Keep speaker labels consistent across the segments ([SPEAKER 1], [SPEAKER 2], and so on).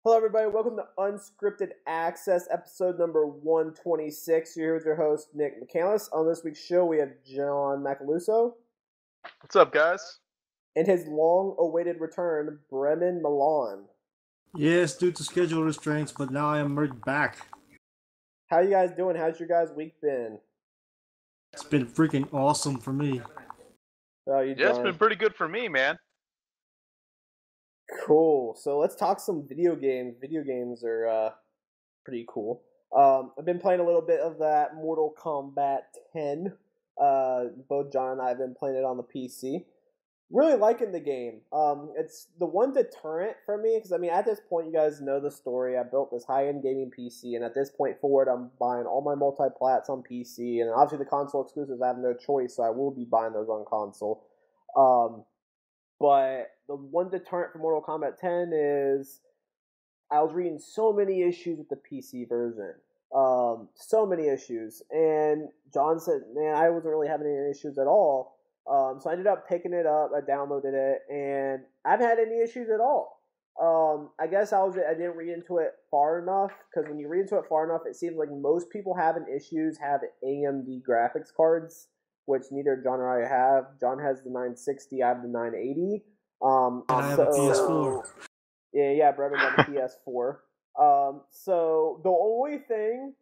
[SPEAKER 1] Hello, everybody. Welcome to Unscripted Access, episode number 126. You're here with your host, Nick McCandless. On this week's show, we have John Macaluso.
[SPEAKER 2] What's up, guys?
[SPEAKER 1] And his long-awaited return, Bremen Milan.
[SPEAKER 3] Yes, due to schedule restraints, but now I am right back.
[SPEAKER 1] How you guys doing? How's your guys' week been?
[SPEAKER 3] It's been freaking awesome for me.
[SPEAKER 1] How you,
[SPEAKER 2] Yeah,
[SPEAKER 1] John?
[SPEAKER 2] it's been pretty good for me, man.
[SPEAKER 1] Cool. So let's talk some video games. Video games are pretty cool. I've been playing a little bit of that Mortal Kombat 10. Both John and I have been playing it on the PC. Really liking the game. It's the one deterrent for me, because, I mean, at this point, you guys know the story. I built this high-end gaming PC, and at this point forward, I'm buying all my multi-plats on PC, and obviously the console exclusives, I have no choice, so I will be buying those on console. But the one deterrent for Mortal Kombat 10 is I was reading so many issues with the PC version. So many issues. And John said, man, I wasn't really having any issues at all. So I ended up picking it up. I downloaded it, and I haven't had any issues at all. I guess I didn't read into it far enough, because when you read into it far enough, it seems like most people having issues have AMD graphics cards, which neither John or I have. John has the 960, I have the 980.
[SPEAKER 3] And I have a PS4.
[SPEAKER 1] Yeah, Bremen got the PS4. So the only thing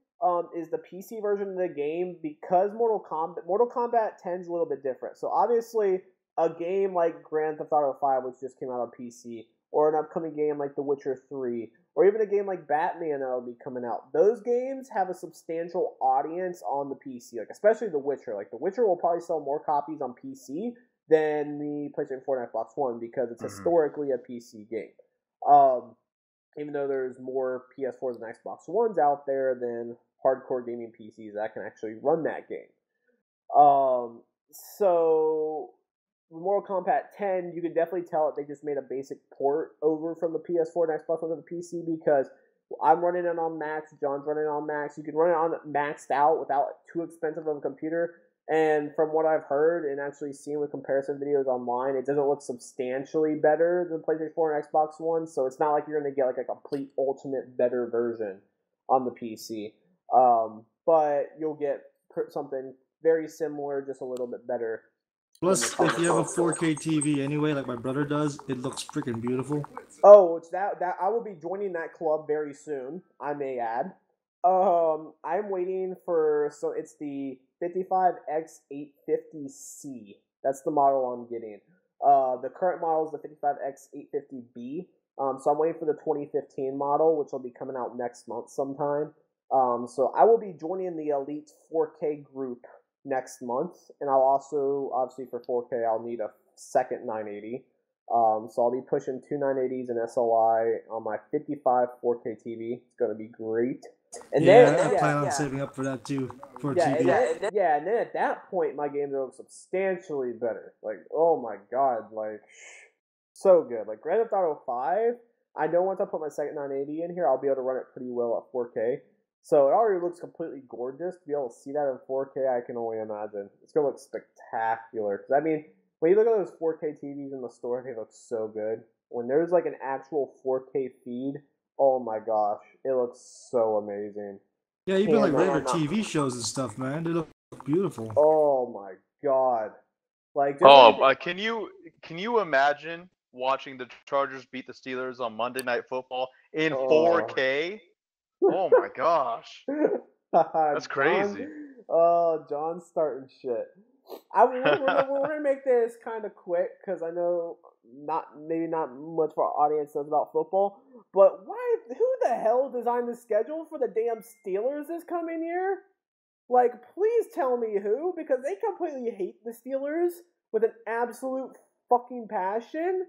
[SPEAKER 1] is the PC version of the game, because Mortal Kombat 10 is a little bit different. So obviously, a game like Grand Theft Auto 5, which just came out on PC, or an upcoming game like The Witcher 3, or even a game like Batman that'll be coming out, those games have a substantial audience on the PC, like especially The Witcher. Like The Witcher will probably sell more copies on PC than the PlayStation 4 and Xbox One, because it's historically a PC game. Even though there's more PS4s and Xbox Ones out there than hardcore gaming PCs that can actually run that game. So Mortal Kombat 10, you can definitely tell that they just made a basic port over from the PS4 and Xbox One to the PC, because I'm running it on max, John's running it on max. You can run it on maxed out without too expensive of a computer. And from what I've heard and actually seen with comparison videos online, it doesn't look substantially better than PlayStation 4 and Xbox One. So it's not like you're going to get like a complete ultimate better version on the PC. But you'll get something very similar, just a little bit better.
[SPEAKER 3] Plus, if you have a 4K TV anyway, like my brother does, it looks freaking beautiful.
[SPEAKER 1] Oh, it's that I will be joining that club very soon, I may add. I'm waiting for, so it's the 55X850C. That's the model I'm getting. The current model is the 55X850B. So I'm waiting for the 2015 model, which will be coming out next month sometime. So I will be joining the Elite 4K group next month, and I'll also, obviously for 4K, I'll need a second 980. So I'll be pushing two 980s and SLI on my 55 4K TV. It's going to be great. And
[SPEAKER 3] I plan on saving up for that too, for a TV.
[SPEAKER 1] And then at that point, my games are substantially better. Like, oh my god, like, so good. Like, Grand Theft Auto 5, I know once I put my second 980 in here, I'll be able to run it pretty well at 4K. So it already looks completely gorgeous. To be able to see that in 4K, I can only imagine. It's going to look spectacular. Because, I mean, when you look at those 4K TVs in the store, they look so good. When there's, like, an actual 4K feed, oh my gosh, it looks so amazing.
[SPEAKER 3] Yeah, even like regular TV shows and stuff, man, they look beautiful.
[SPEAKER 1] Oh my god! Like,
[SPEAKER 2] can you imagine watching the Chargers beat the Steelers on Monday Night Football in 4K? Oh my gosh, that's crazy.
[SPEAKER 1] John's starting shit. We're gonna make this kind of quick, because I know maybe not much of our audience knows about football, but who the hell designed the schedule for the damn Steelers this coming year? Like, please tell me who, because they completely hate the Steelers with an absolute fucking passion.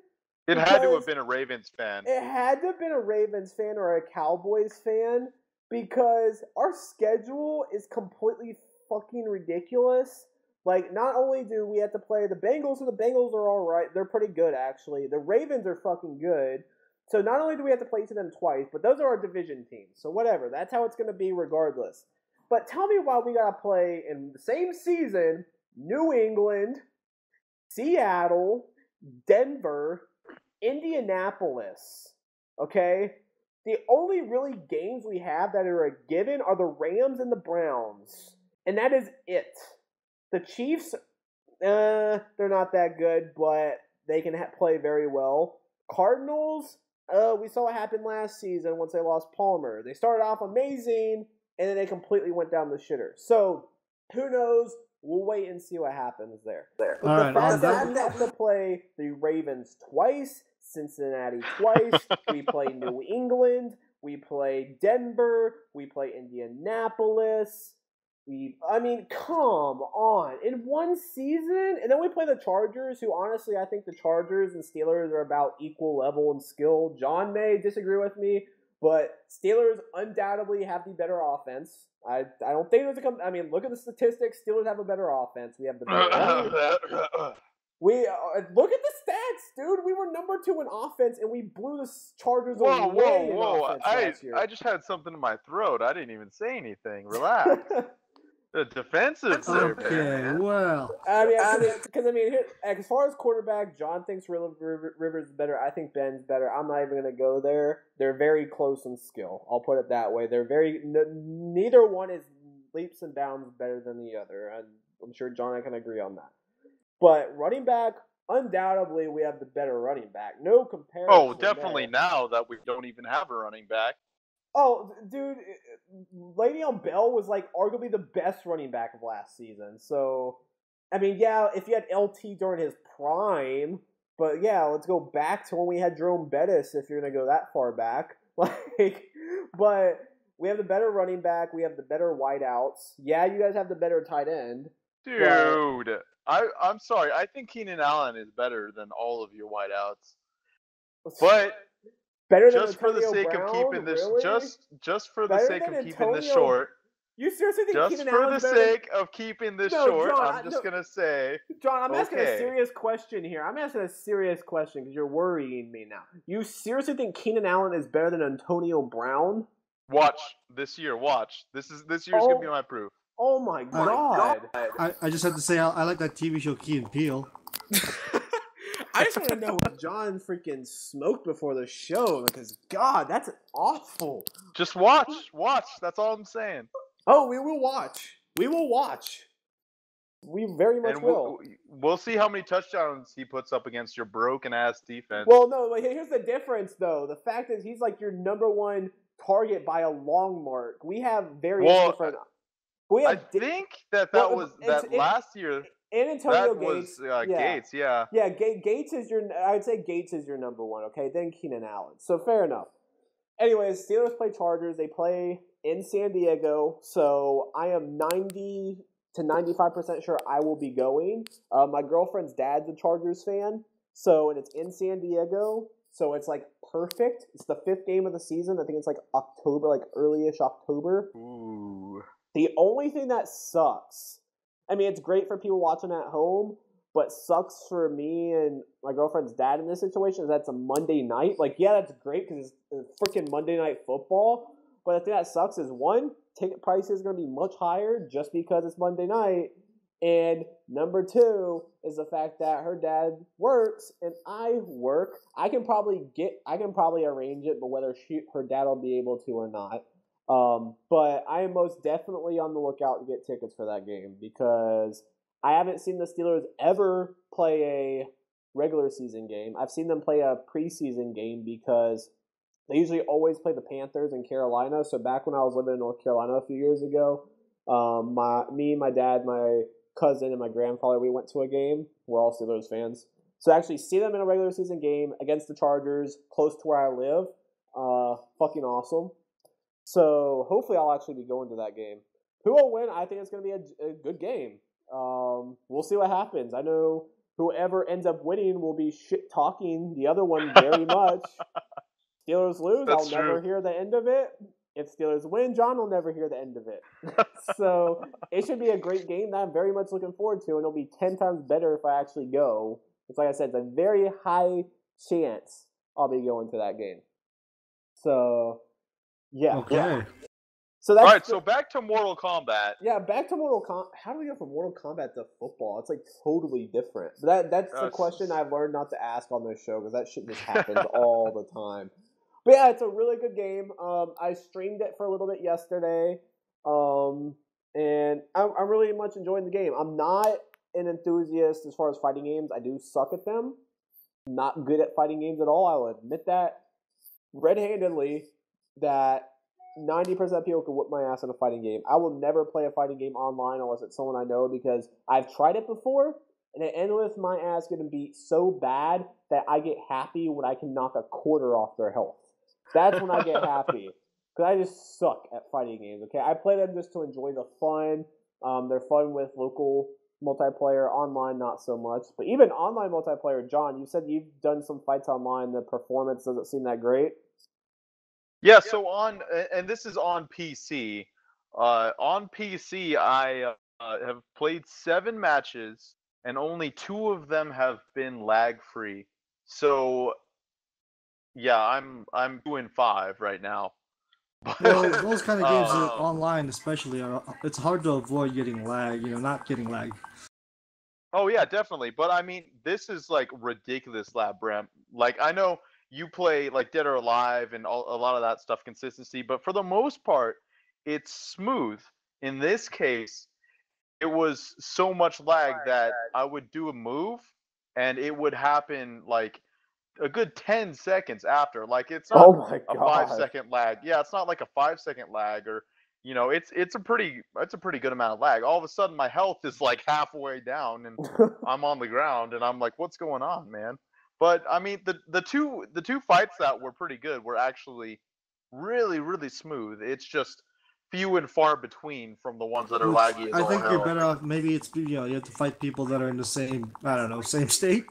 [SPEAKER 2] It had to have been a Ravens fan.
[SPEAKER 1] It had to have been a Ravens fan or a Cowboys fan, because our schedule is completely fucking ridiculous. Like, not only do we have to play the Bengals, and the Bengals are alright, they're pretty good, actually. The Ravens are fucking good. So not only do we have to play each of them twice, but those are our division teams. So whatever, that's how it's going to be regardless. But tell me why we got to play in the same season, New England, Seattle, Denver, Indianapolis, okay? The only really games we have that are a given are the Rams and the Browns. And that is it. The Chiefs, they're not that good, but they can play very well. Cardinals, we saw what happened last season once they lost Palmer. They started off amazing, and then they completely went down the shitter. So, who knows? We'll wait and see what happens there. But the fact that we have to play the Ravens twice, Cincinnati twice, we play New England, we play Denver, we play Indianapolis. Come on. In one season? And then we play the Chargers, who honestly, I think the Chargers and Steelers are about equal level in skill. John may disagree with me, but Steelers undoubtedly have the better offense. I don't think there's look at the statistics. Steelers have a better offense. We have the better look at the stats, dude. We were number 2 in offense, and we blew the Chargers away in offense last year.
[SPEAKER 2] I just had something in my throat. I didn't even say anything. Relax. The defensive there, man.
[SPEAKER 3] Well.
[SPEAKER 1] As far as quarterback, John thinks Rivers is better. I think Ben's better. I'm not even going to go there. They're very close in skill. I'll put it that way. Neither one is leaps and bounds better than the other. I'm sure John and I can agree on that. But running back, undoubtedly, we have the better running back. No comparison.
[SPEAKER 2] Oh, definitely now that we don't even have a running back.
[SPEAKER 1] Oh, dude, Le'Veon Bell was arguably the best running back of last season. So, if you had LT during his prime, but let's go back to when we had Jerome Bettis if you're going to go that far back. But we have the better running back. We have the better wideouts. Yeah, you guys have the better tight end.
[SPEAKER 2] Dude, I'm sorry. I think Keenan Allen is better than all of your wideouts. But...
[SPEAKER 1] better
[SPEAKER 2] just
[SPEAKER 1] than
[SPEAKER 2] for the sake
[SPEAKER 1] Brown,
[SPEAKER 2] of keeping this,
[SPEAKER 1] really?
[SPEAKER 2] just for the sake of keeping this short.
[SPEAKER 1] You seriously think
[SPEAKER 2] just
[SPEAKER 1] Keenan
[SPEAKER 2] for
[SPEAKER 1] Allen's
[SPEAKER 2] the
[SPEAKER 1] better
[SPEAKER 2] sake of keeping this short?
[SPEAKER 1] John,
[SPEAKER 2] I'm just gonna say,
[SPEAKER 1] John, I'm asking a serious question here. I'm asking a serious question because you're worrying me now. You seriously think Keenan Allen is better than Antonio Brown?
[SPEAKER 2] Watch this year. Watch this year's gonna be my proof.
[SPEAKER 1] Oh my god!
[SPEAKER 3] I just have to say I like that TV show Key and Peele.
[SPEAKER 1] I just want to know what John freaking smoked before the show, because, God, that's awful.
[SPEAKER 2] Just watch. That's all I'm saying.
[SPEAKER 1] Oh, we will watch. We very much will.
[SPEAKER 2] We'll see how many touchdowns he puts up against your broken-ass defense.
[SPEAKER 1] Well, no, here's the difference, though. The fact is he's your number 1 target by a long mark. We have very different...
[SPEAKER 2] I think that was last year...
[SPEAKER 1] And Antonio
[SPEAKER 2] Gates.
[SPEAKER 1] Gates,
[SPEAKER 2] yeah.
[SPEAKER 1] Yeah, Gates is I would say Gates is your number 1, okay? Then Keenan Allen. So fair enough. Anyways, Steelers play Chargers. They play in San Diego. So I am 90 to 95% sure I will be going. My girlfriend's dad's a Chargers fan. And it's in San Diego. So it's perfect. It's the 5th game of the season. I think it's October, early-ish October.
[SPEAKER 2] Ooh.
[SPEAKER 1] The only thing that sucks... it's great for people watching at home, but sucks for me and my girlfriend's dad in this situation is that's a Monday night. That's great because it's freaking Monday Night Football. But the thing that sucks is, 1, ticket price is going to be much higher just because it's Monday night. And number 2 is the fact that her dad works and I work. I can probably arrange it, but whether her dad will be able to or not. But I am most definitely on the lookout to get tickets for that game because I haven't seen the Steelers ever play a regular season game. I've seen them play a preseason game because they usually always play the Panthers in Carolina. So back when I was living in North Carolina a few years ago, my dad, my cousin, and my grandfather, we went to a game. We're all Steelers fans. So actually see them in a regular season game against the Chargers, close to where I live, fucking awesome. So hopefully I'll actually be going to that game. Who will win? I think it's going to be a good game. We'll see what happens. I know whoever ends up winning will be shit-talking the other one very much. Steelers lose, I'll never hear the end of it. If Steelers win, John will never hear the end of it. So it should be a great game that I'm very much looking forward to, and it'll be 10 times better if I actually go. It's like I said, it's a very high chance I'll be going to that game. So... yeah.
[SPEAKER 3] Okay.
[SPEAKER 1] Yeah. So that's
[SPEAKER 2] all right. So back to Mortal Kombat.
[SPEAKER 1] Yeah, back to Mortal Kombat. How do we go from Mortal Kombat to football? It's totally different. But that's the question I've learned not to ask on this show because that shit just happens all the time. But yeah, it's a really good game. I streamed it for a little bit yesterday, and I'm really much enjoying the game. I'm not an enthusiast as far as fighting games. I do suck at them. I'm not good at fighting games at all. I'll admit that red-handedly. That 90% of people can whip my ass in a fighting game. I will never play a fighting game online unless it's someone I know because I've tried it before. And it ended with my ass getting beat so bad that I get happy when I can knock a quarter off their health. That's when I get happy. Because I just suck at fighting games, okay? I play them just to enjoy the fun. They're fun with local multiplayer. Online, not so much. But even online multiplayer, John, you said you've done some fights online. The performance doesn't seem that great.
[SPEAKER 2] Yeah, so and this is on PC. On PC, I have played 7 matches, and only 2 of them have been lag-free. So, yeah, I'm 2-5 right now.
[SPEAKER 3] Well, those kind of games online, especially, it's hard to avoid getting lag. Not getting lag.
[SPEAKER 2] Oh yeah, definitely. But I mean, this is like ridiculous, Lab Bram. Like I know you play like Dead or Alive and a lot of that stuff, consistency, but for the most part, it's smooth. In this case, it was so much lag that I would do a move and it would happen like a good 10 seconds after. Like it's not a 5-second lag. Yeah, it's not like a 5-second lag or it's a pretty good amount of lag. All of a sudden my health is like halfway down and I'm on the ground and I'm like, what's going on, man? But I mean the two fights that were pretty good were actually really, really smooth. It's just few and far between from the ones that are laggy as all
[SPEAKER 3] I think
[SPEAKER 2] hell.
[SPEAKER 3] you're better off. Maybe it's you have to fight people that are in the same same state.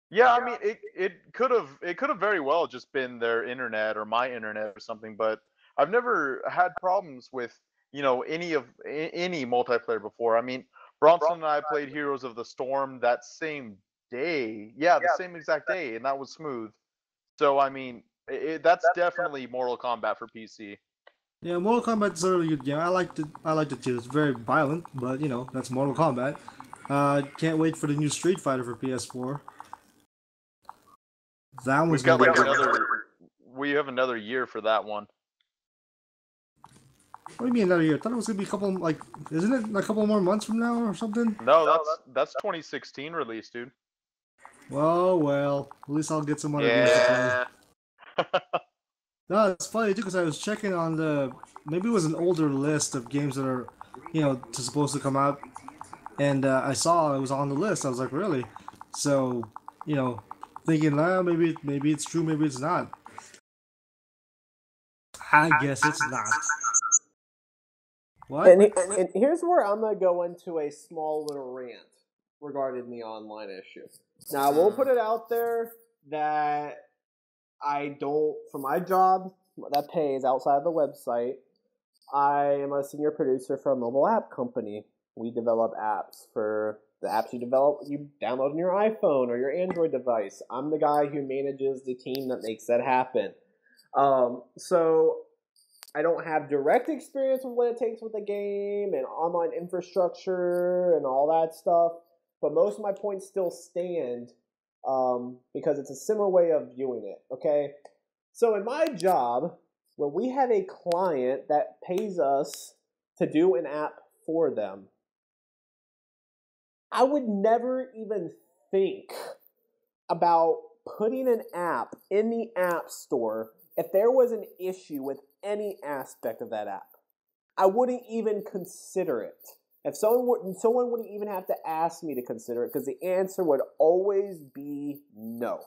[SPEAKER 2] Yeah, I mean it could have very well just been their internet or my internet or something, but I've never had problems with, any multiplayer before. I mean, Bronson and I played Heroes of the Storm that same day. Yeah, the same exact day, and that was smooth. So I mean, that's definitely Mortal Kombat for PC.
[SPEAKER 3] Yeah, Mortal Kombat is a really good game. I liked it. I liked it too. It's very violent, but that's Mortal Kombat. Can't wait for the new Street Fighter for PS4. That one's
[SPEAKER 2] We've got we have another year for that one.
[SPEAKER 3] What do you mean another year? I thought it was gonna be a couple, isn't it a couple more months from now or something?
[SPEAKER 2] No, that's 2016 release, dude.
[SPEAKER 3] Well, at least I'll get some other games to play. No, it's funny too because I was checking on maybe it was an older list of games that are, supposed to come out, and I saw it was on the list. I was like, really? So, thinking, maybe it's true, maybe it's not. I guess it's not. What?
[SPEAKER 1] And here's where I'm going to go into a small little rant regarding the online issue. Now, I will put it out there that for my job that pays outside of the website, I am a senior producer for a mobile app company. We develop apps for the apps you download on your iPhone or your Android device. I'm the guy who manages the team that makes that happen. So I don't have direct experience with what it takes with the game and online infrastructure and all that stuff, but most of my points still stand because it's a similar way of viewing it, okay? So in my job, when we have a client that pays us to do an app for them, I would never even think about putting an app in the App Store if there was an issue with any aspect of that app. I wouldn't even consider it. If someone wouldn't even have to ask me to consider it because the answer would always be no.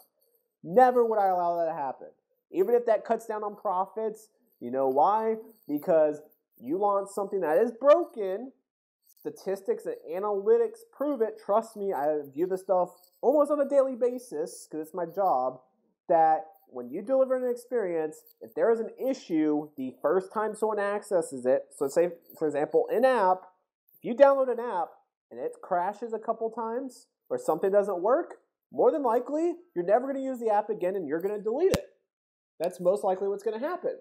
[SPEAKER 1] Never would I allow that to happen. Even if that cuts down on profits, you know why? Because you launch something that is broken, statistics and analytics prove it. Trust me, I view this stuff almost on a daily basis because it's my job, that when you deliver an experience, if there is an issue the first time someone accesses it, so say, for example, an app, if you download an app and it crashes a couple times or something doesn't work, more than likely, you're never going to use the app again and you're going to delete it. That's most likely what's going to happen.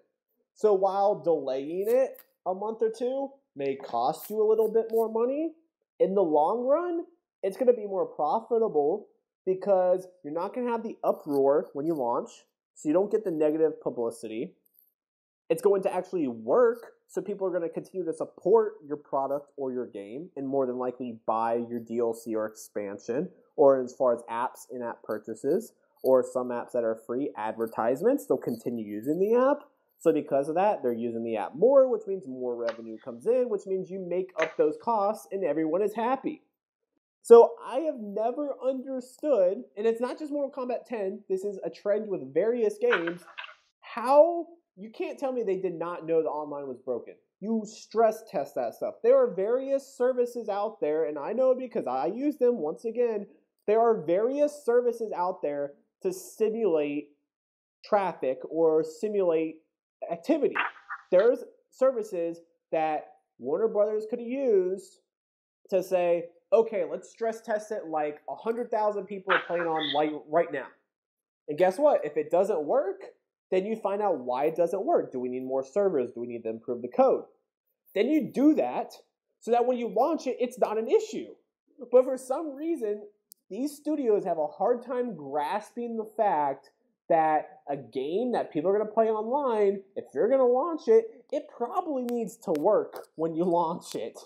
[SPEAKER 1] So while delaying it a month or two may cost you a little bit more money, in the long run, it's going to be more profitable because you're not going to have the uproar when you launch. so you don't get the negative publicity. It's going to actually work, so people are going to continue to support your product or your game and more than likely buy your DLC or expansion, or as far as apps, in-app purchases, or some apps that are free advertisements, they'll continue using the app. So because of that, they're using the app more, which means more revenue comes in, which means you make up those costs and everyone is happy. So I have never understood, and it's not just Mortal Kombat 10, this is a trend with various games, how you can't tell me they did not know the online was broken. You stress test that stuff. There are various services out there, and I know because I use them once again. There are various services out there to simulate traffic or simulate activity. There's services that Warner Brothers could have used to say, okay, let's stress test it like 100,000 people are playing on right now. And guess what? If it doesn't work, then you find out why it doesn't work. Do we need more servers? Do we need to improve the code? Then you do that so that when you launch it, it's not an issue. But for some reason, these studios have a hard time grasping the fact that a game that people are going to play online, if you're going to launch it, it probably needs to work when you launch it.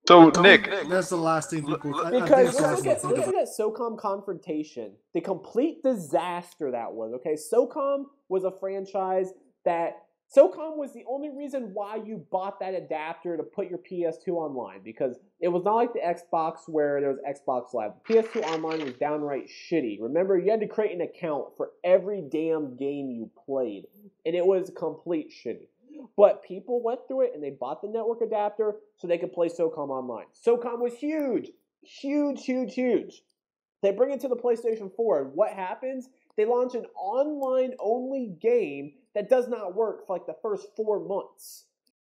[SPEAKER 2] So, Nick,
[SPEAKER 3] that's the last thing people.
[SPEAKER 1] Because let's look at SOCOM Confrontation, the complete disaster that was. Okay, SOCOM was a franchise that SOCOM was the only reason why you bought that adapter to put your PS2 online, because it was not like the Xbox where there was Xbox Live. The PS2 online was downright shitty. Remember, you had to create an account for every damn game you played, and it was complete shitty. But people went through it and they bought the network adapter so they could play SOCOM online. SOCOM was huge. Huge, huge, huge. They bring it to the PlayStation 4. And what happens? They launch an online-only game that does not work for like the first 4 months.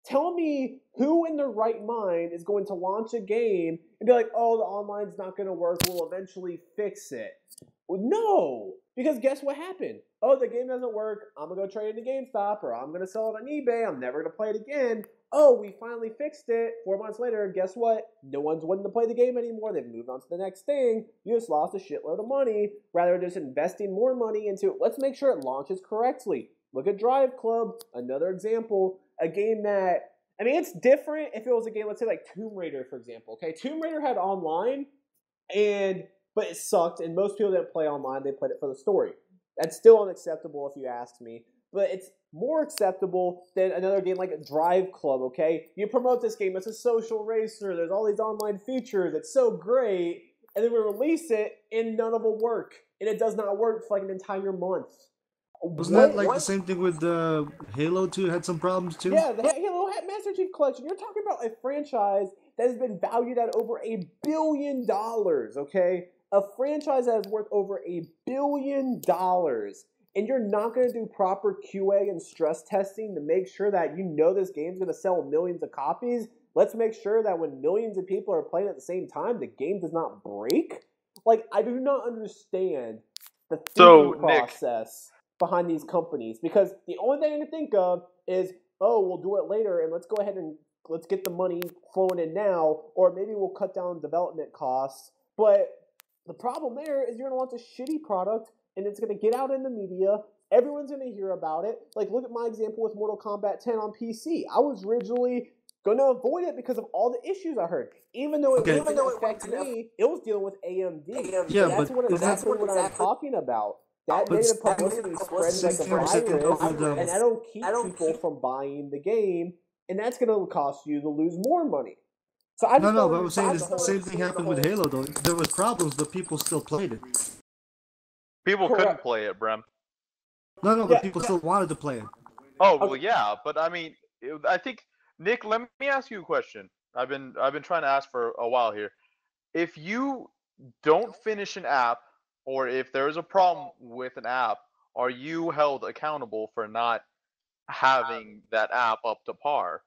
[SPEAKER 1] Tell me who in their right mind is going to launch a game and be like, oh, the online's not going to work. We'll eventually fix it. Well, no, because guess what happened? Oh, the game doesn't work. I'm going to go trade it to GameStop, or I'm going to sell it on eBay. I'm never going to play it again. Oh, we finally fixed it. 4 months later, guess what? No one's wanting to play the game anymore. They've moved on to the next thing. You just lost a shitload of money rather than just investing more money into, let's make sure it launches correctly. Look at Drive Club, another example. A game that, I mean, it's different if it was a game, let's say like Tomb Raider, for example. Okay, Tomb Raider had online, but it sucked, and most people didn't play online. They played it for the story. That's still unacceptable if you ask me, but it's more acceptable than another game like Drive Club, okay? You promote this game, it's a social racer, there's all these online features, it's so great, and then we release it, and none of it will work, and it does not work for like an entire month.
[SPEAKER 3] Wasn't that like the same thing with Halo 2? Had some problems too?
[SPEAKER 1] Yeah, the Halo Master Chief Collection. You're talking about a franchise that has been valued at over $1 billion, okay? A franchise that is worth over $1 billion, and you're not going to do proper QA and stress testing to make sure that you know this game's going to sell millions of copies. Let's make sure that when millions of people are playing at the same time, the game does not break. Like, I do not understand the thinking process behind these companies, because the only thing I can think of is, oh, we'll do it later, and let's go ahead and let's get the money flowing in now, or maybe we'll cut down development costs. But the problem there is you're going to launch a shitty product, and it's going to get out in the media. Everyone's going to hear about it. Like, look at my example with Mortal Kombat 10 on PC. I was originally going to avoid it because of all the issues I heard. Even though it didn't affect me, it was dealing with AMD.
[SPEAKER 3] Yeah,
[SPEAKER 1] that's what I'm talking about. That negative publicity spreads like a virus, and that'll keep people from buying the game, and that's going to cost you to lose more money. So I
[SPEAKER 3] but I'm saying the same thing happened with Halo, though. There was problems, but people still played it.
[SPEAKER 2] People couldn't play it, Brem.
[SPEAKER 3] No, but people still wanted to play it.
[SPEAKER 2] Oh, well, yeah, but I mean, I think, Nick, let me ask you a question. I've been trying to ask for a while here. If you don't finish an app, or if there is a problem with an app, are you held accountable for not having that app up to par?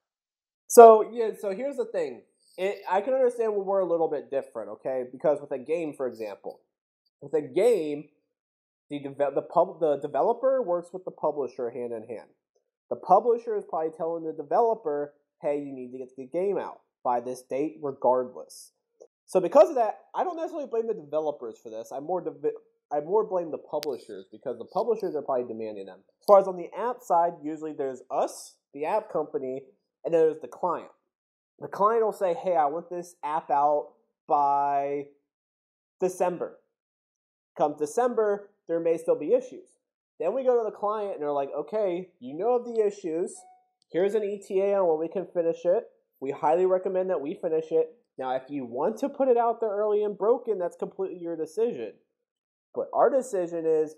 [SPEAKER 1] So here's the thing. I can understand when we're a little bit different, okay? Because with a game, for example, with a game, the developer works with the publisher hand in hand. The publisher is probably telling the developer, hey, you need to get the game out by this date regardless. So because of that, I don't necessarily blame the developers for this. I more I more blame the publishers because the publishers are probably demanding them. As far as on the app side, usually there's us, the app company, and then there's the client. The client will say, hey, I want this app out by December. Come December, there may still be issues. Then we go to the client and they're like, okay, you know of the issues. Here's an ETA on when we can finish it. We highly recommend that we finish it. Now, if you want to put it out there early and broken, that's completely your decision. But our decision is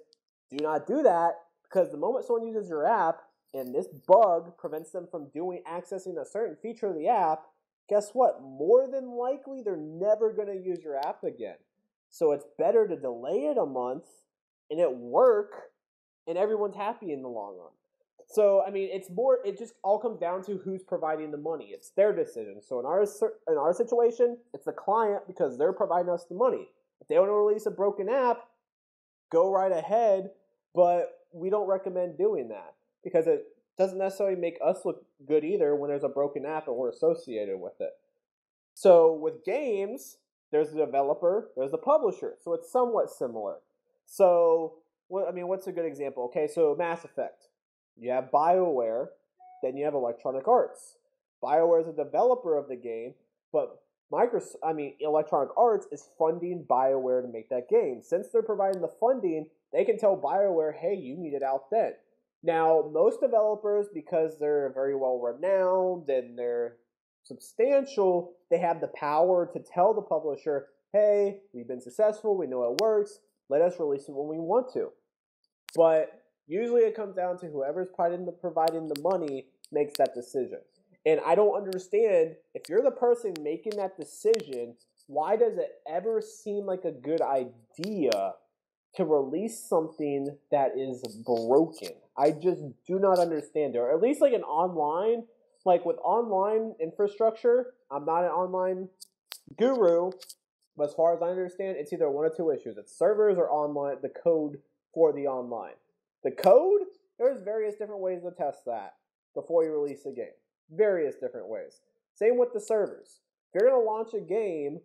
[SPEAKER 1] do not do that because the moment someone uses your app and this bug prevents them from accessing a certain feature of the app, guess what? More than likely, they're never going to use your app again. So it's better to delay it a month and it work and everyone's happy in the long run. So, I mean, it just all comes down to who's providing the money. It's their decision. So in our situation, it's the client because they're providing us the money. If they want to release a broken app, go right ahead, but we don't recommend doing that because it doesn't necessarily make us look good either when there's a broken app and we're associated with it. So with games, there's the developer, there's the publisher. So it's somewhat similar. So, what's a good example? Okay, so Mass Effect. You have BioWare, then you have Electronic Arts. BioWare is a developer of the game, but Electronic Arts is funding BioWare to make that game. Since they're providing the funding, they can tell BioWare, hey, you need it out then. Now, most developers, because they're very well renowned and they're substantial, they have the power to tell the publisher, hey, we've been successful, we know it works, let us release it when we want to. But usually it comes down to whoever's providing the money makes that decision. And I don't understand, if you're the person making that decision, why does it ever seem like a good idea to release something that is broken? I just do not understand it. Or at least like an online, like with online infrastructure, I'm not an online guru, but as far as I understand, it's either one or two issues. It's servers or online, the code for the online. The code, there's various different ways to test that before you release a game. Various different ways. Same with the servers. If you're going to launch a game,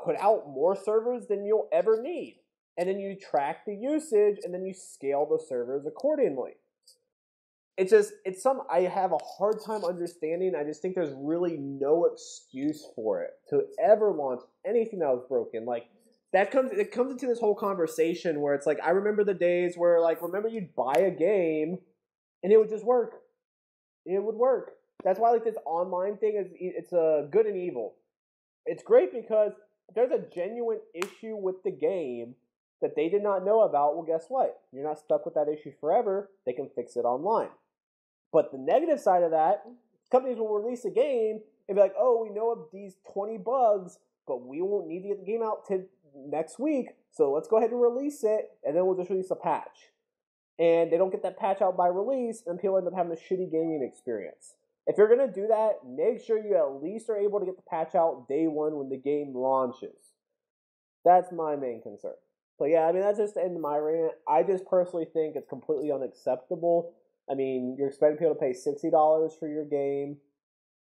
[SPEAKER 1] put out more servers than you'll ever need. And then you track the usage, and then you scale the servers accordingly. It's something I have a hard time understanding. I just think there's really no excuse for it to ever launch anything that was broken. Like, it comes into this whole conversation where it's like, I remember the days where, like, remember you'd buy a game and it would just work. It would work. That's why, like, this online thing it's a good and evil. It's great because if there's a genuine issue with the game that they did not know about, well, guess what? You're not stuck with that issue forever. They can fix it online. But the negative side of that, companies will release a game and be like, oh, we know of these 20 bugs, but we won't need to get the game out to next week, so let's go ahead and release it, and then we'll just release a patch. And they don't get that patch out by release, and people end up having a shitty gaming experience. If you're going to do that, make sure you at least are able to get the patch out day one when the game launches. That's my main concern. So yeah, I mean, that's just the end of my rant. I just personally think it's completely unacceptable. I mean, you're expecting people to pay $60 for your game.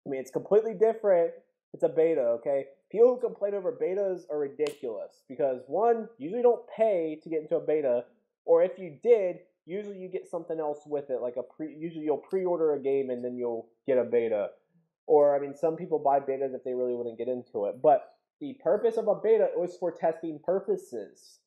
[SPEAKER 1] I mean, it's completely different. It's a beta, okay? People who complain over betas are ridiculous because, one, you usually don't pay to get into a beta, or if you did, usually you get something else with it, like usually you'll pre-order a game and then you'll get a beta. Or, I mean, some people buy betas if they really wouldn't get into it. But the purpose of a beta was for testing purposes.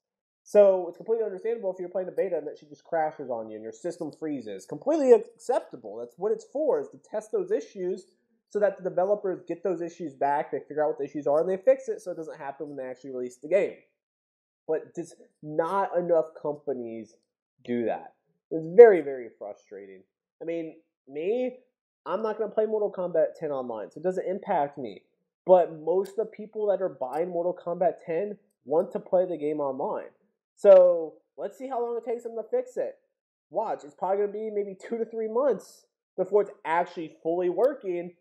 [SPEAKER 1] So it's completely understandable if you're playing a beta and that she just crashes on you and your system freezes. Completely acceptable. That's what it's for, is to test those issues so that the developers get those issues back, they figure out what the issues are, and they fix it so it doesn't happen when they actually release the game. But just not enough companies do that. It's very, very frustrating. I mean, I'm not going to play Mortal Kombat 10 online, so it doesn't impact me. But most of the people that are buying Mortal Kombat 10 want to play the game online. So let's see how long it takes them to fix it. Watch, it's probably going to be maybe 2 to 3 months before it's actually fully working.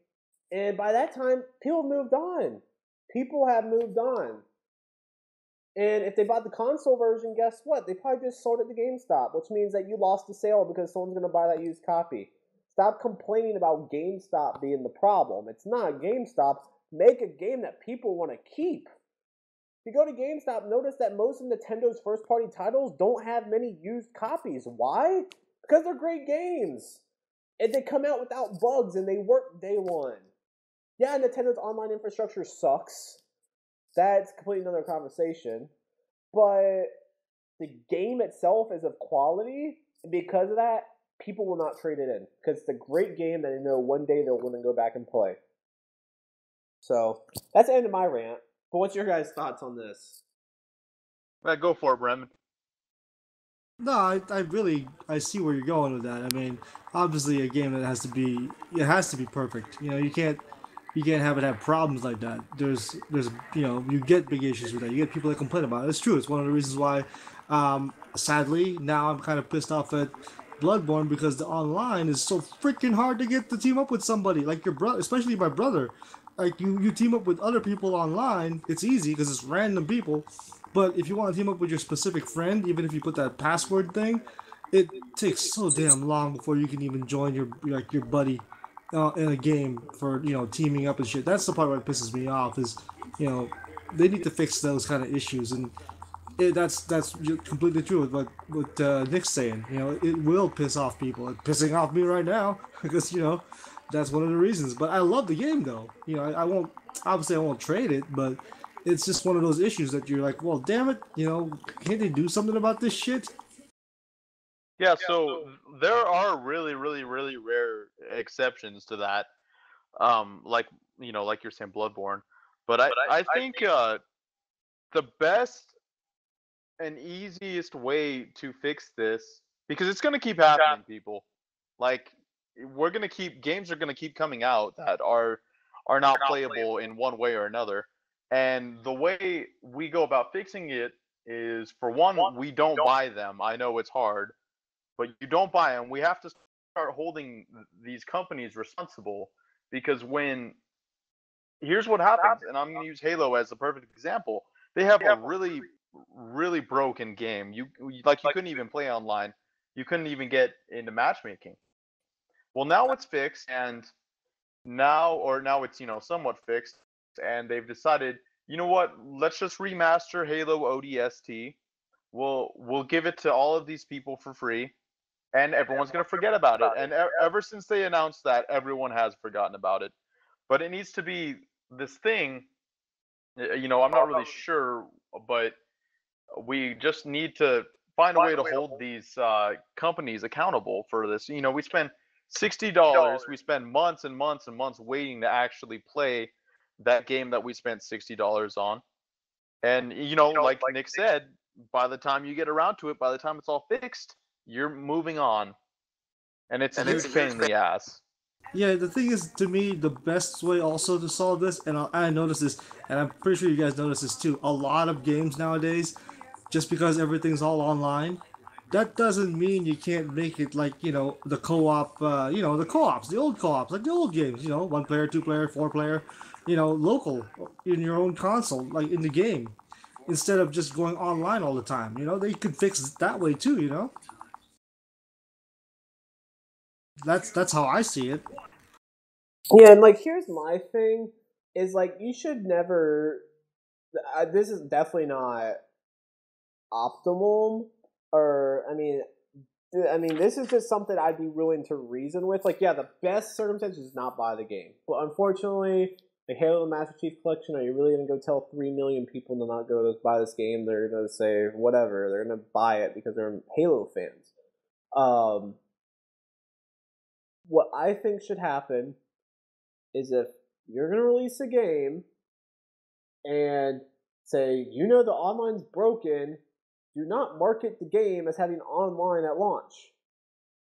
[SPEAKER 1] And by that time, people have moved on. People have moved on. And if they bought the console version, guess what? They probably just sold it to GameStop, which means that you lost the sale because someone's going to buy that used copy. Stop complaining about GameStop being the problem. It's not GameStop. Make a game that people want to keep. If you go to GameStop, notice that most of Nintendo's first-party titles don't have many used copies. Why? Because they're great games. And they come out without bugs, and they work day one. Yeah, Nintendo's online infrastructure sucks. That's completely another conversation. But the game itself is of quality, and because of that, people will not trade it in. Because it's a great game that they know one day they'll want to go back and play. So, that's the end of my rant. But what's your guys' thoughts on this?
[SPEAKER 2] Go for it, Bremen.
[SPEAKER 3] No, I see where you're going with that. I mean, obviously a game that has to be perfect. You know, you can't have it have problems like that. There's you get big issues with that. You get people that complain about it. It's true. It's one of the reasons why, sadly, now I'm kind of pissed off at Bloodborne because the online is so freaking hard to get to team up with somebody like your brother, especially my brother. Like you team up with other people online, it's easy because it's random people. But if you want to team up with your specific friend, even if you put that password thing, it takes so damn long before you can even join your buddy in a game for teaming up and shit. That's the part that pisses me off. Is they need to fix those kind of issues, and that's completely true with what Nick's saying. It will piss off people. It's pissing off me right now because that's one of the reasons. But I love the game though. I won't trade it, but it's just one of those issues that you're like, well, damn it, can't they do something about this shit?
[SPEAKER 2] Yeah, so there are really, really, really rare exceptions to that. Like you're saying, Bloodborne. But I think the best and easiest way to fix this, because it's gonna keep happening, people. Like games are gonna keep coming out that are not playable in one way or another. And the way we go about fixing it is, for one, we don't buy them. I know it's hard, but you don't buy them. We have to start holding these companies responsible, because here's what happens, and I'm going to use Halo as the perfect example. They have a really, really broken game. You couldn't even play online. You couldn't even get into matchmaking. Well, now it's fixed, and now it's somewhat fixed. And they've decided, you know what? Let's just remaster Halo ODST. We'll give it to all of these people for free, and everyone's gonna forget about it. And ever since they announced that, everyone has forgotten about it. But it needs to be this thing. I'm not really sure, but we just need to find a way to hold these companies accountable for this. We spend $60. We spend months and months and months waiting to actually play that game that we spent $60 on. And like Nick said, by the time you get around to it, by the time it's all fixed, you're moving on. And it's a huge pain in the ass.
[SPEAKER 3] Yeah, the thing is, to me, the best way also to solve this, and I noticed this, and I'm pretty sure you guys notice this too, a lot of games nowadays, just because everything's all online, that doesn't mean you can't make it like, the co-op, the co-ops, the old co-ops, like the old games, 1 player, 2 player, 4 player, local, in your own console, like in the game, instead of just going online all the time. They could fix it that way too. That's how I see it.
[SPEAKER 1] Yeah, and here's my thing is you should never. This is definitely not optimum, or I mean, this is just something I'd be willing to reason with. The best circumstance is not buy the game, but unfortunately, the Halo Master Chief Collection. Are you really gonna go tell 3 million people to not go to buy this game? They're gonna say whatever. They're gonna buy it because they're Halo fans. What I think should happen is, if you're going to release a game and say, the online's broken, do not market the game as having online at launch.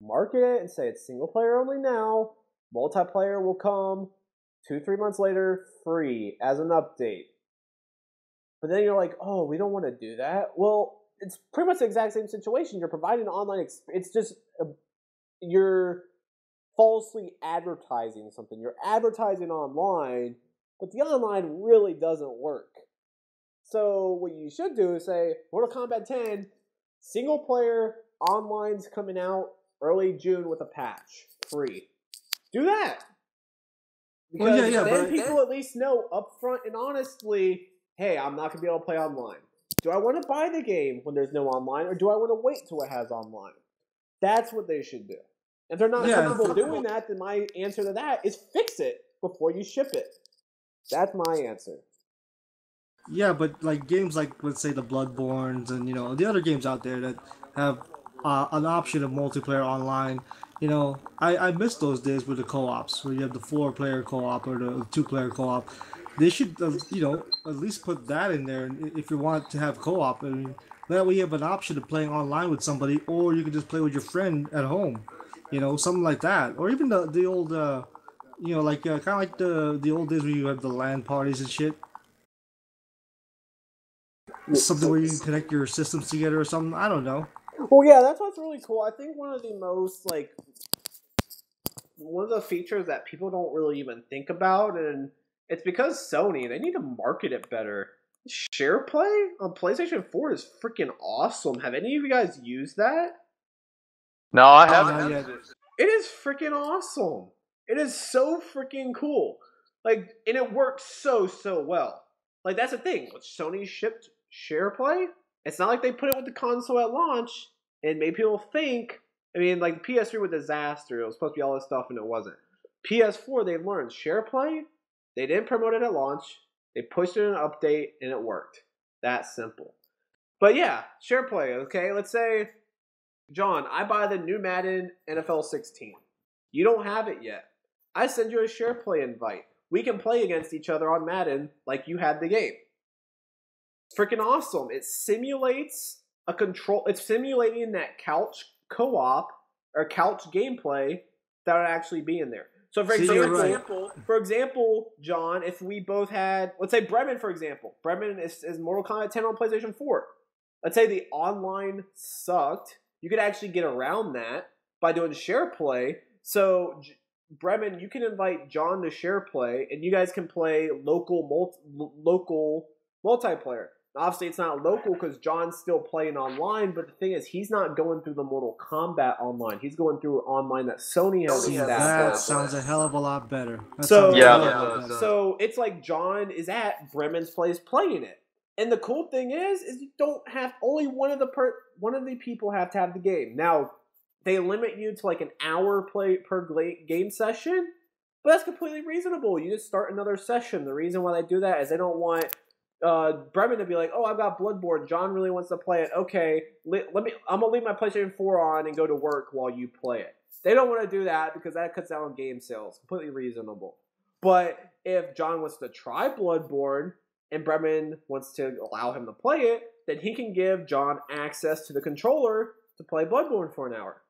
[SPEAKER 1] Market it and say it's single player only now, multiplayer will come 2-3 months later free as an update. But then you're like, oh, we don't want to do that. Well, it's pretty much the exact same situation. You're providing an online it's just you're falsely advertising something. You're advertising online, but the online really doesn't work. So what you should do is say, Mortal Kombat 10, single player, online's coming out early June with a patch. Free. Do that! Because then people at least know upfront and honestly, hey, I'm not going to be able to play online. Do I want to buy the game when there's no online, or do I want to wait till it has online? That's what they should do. If they're not comfortable doing that, then my answer to that is fix it before you ship it. That's my answer.
[SPEAKER 3] Yeah, but like games like, let's say, the Bloodborns and the other games out there that have an option of multiplayer online. I miss those days with the co-ops where you have the 4-player co-op or the 2-player co-op. They should, at least put that in there if you want to have co-op. I mean, that way you have an option of playing online with somebody, or you can just play with your friend at home. Something like that, or even the old, like kind of like the old days where you have the LAN parties and shit. Something where you can connect your systems together or something. I don't know.
[SPEAKER 1] Well, yeah, that's what's really cool. I think one of the features that people don't really even think about, and it's because Sony, they need to market it better. Share play on PlayStation 4 is freaking awesome. Have any of you guys used that?
[SPEAKER 2] No, I haven't yet.
[SPEAKER 1] It is freaking awesome. It is so freaking cool. And it works so well. That's the thing. With Sony shipped share play, it's not like they put it with the console at launch and made people think. I mean, the PS3 was a disaster. It was supposed to be all this stuff and it wasn't. PS4, they've learned share play. They didn't promote it at launch. They pushed it in an update and it worked. That simple. But yeah, share play, okay? Let's say, John, I buy the new Madden NFL 16. You don't have it yet. I send you a share play invite. We can play against each other on Madden like you had the game. Freaking awesome. It simulates it's simulating that couch co-op or couch gameplay that would actually be in there. So for example, John, if we both had, let's say Bremen, for example. Bremen is Mortal Kombat 10 on PlayStation 4. Let's say the online sucked. You could actually get around that by doing share play. So Bremen, you can invite John to share play, and you guys can play local multiplayer. Obviously, it's not local because John's still playing online, but the thing is, he's not going through the Mortal Kombat online. He's going through online that Sony has.
[SPEAKER 3] That sounds a hell of a lot better.
[SPEAKER 1] So it's like John is at Bremen's place playing it. And the cool thing is you don't have only one of the people have to have the game. Now, they limit you to an hour play per game session, but that's completely reasonable. You just start another session. The reason why they do that is they don't want Bremen to be like, oh, I've got Bloodborne. John really wants to play it. Okay, I'm gonna leave my PlayStation 4 on and go to work while you play it. They don't want to do that because that cuts down on game sales. Completely reasonable. But if John wants to try Bloodborne and Bremen wants to allow him to play it, then he can give John access to the controller to play Bloodborne for an hour.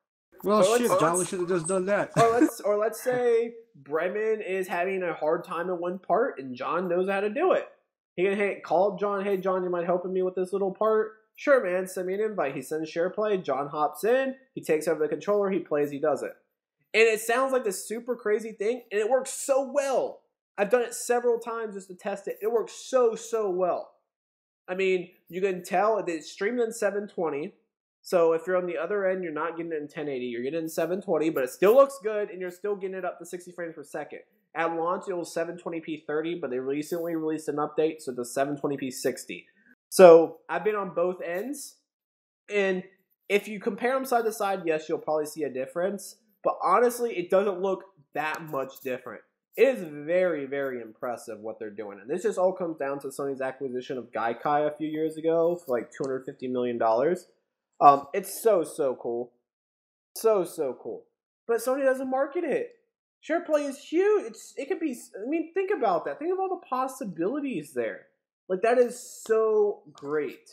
[SPEAKER 3] Well, John, we should have just done that.
[SPEAKER 1] or let's say Bremen is having a hard time in one part and John knows how to do it. He can call John, hey, John, you mind helping me with this little part? Sure, man, send me an invite. He sends share play, John hops in, he takes over the controller, he plays, he does it. And it sounds like this super crazy thing, and it works so well. I've done it several times just to test it. It works so well. I mean, you can tell it's streamed in 720. So if you're on the other end, you're not getting it in 1080. You're getting it in 720, but it still looks good, and you're still getting it up to 60 frames per second. At launch, it was 720p 30, but they recently released an update, so it's 720p 60. So I've been on both ends, and if you compare them side to side, yes, you'll probably see a difference. But honestly, it doesn't look that much different. It is very, very impressive what they're doing. And this just all comes down to Sony's acquisition of Gaikai a few years ago for $250 million. It's so cool. So cool. But Sony doesn't market it. SharePlay is huge. It could be, think about that. Think of all the possibilities there. That is so great.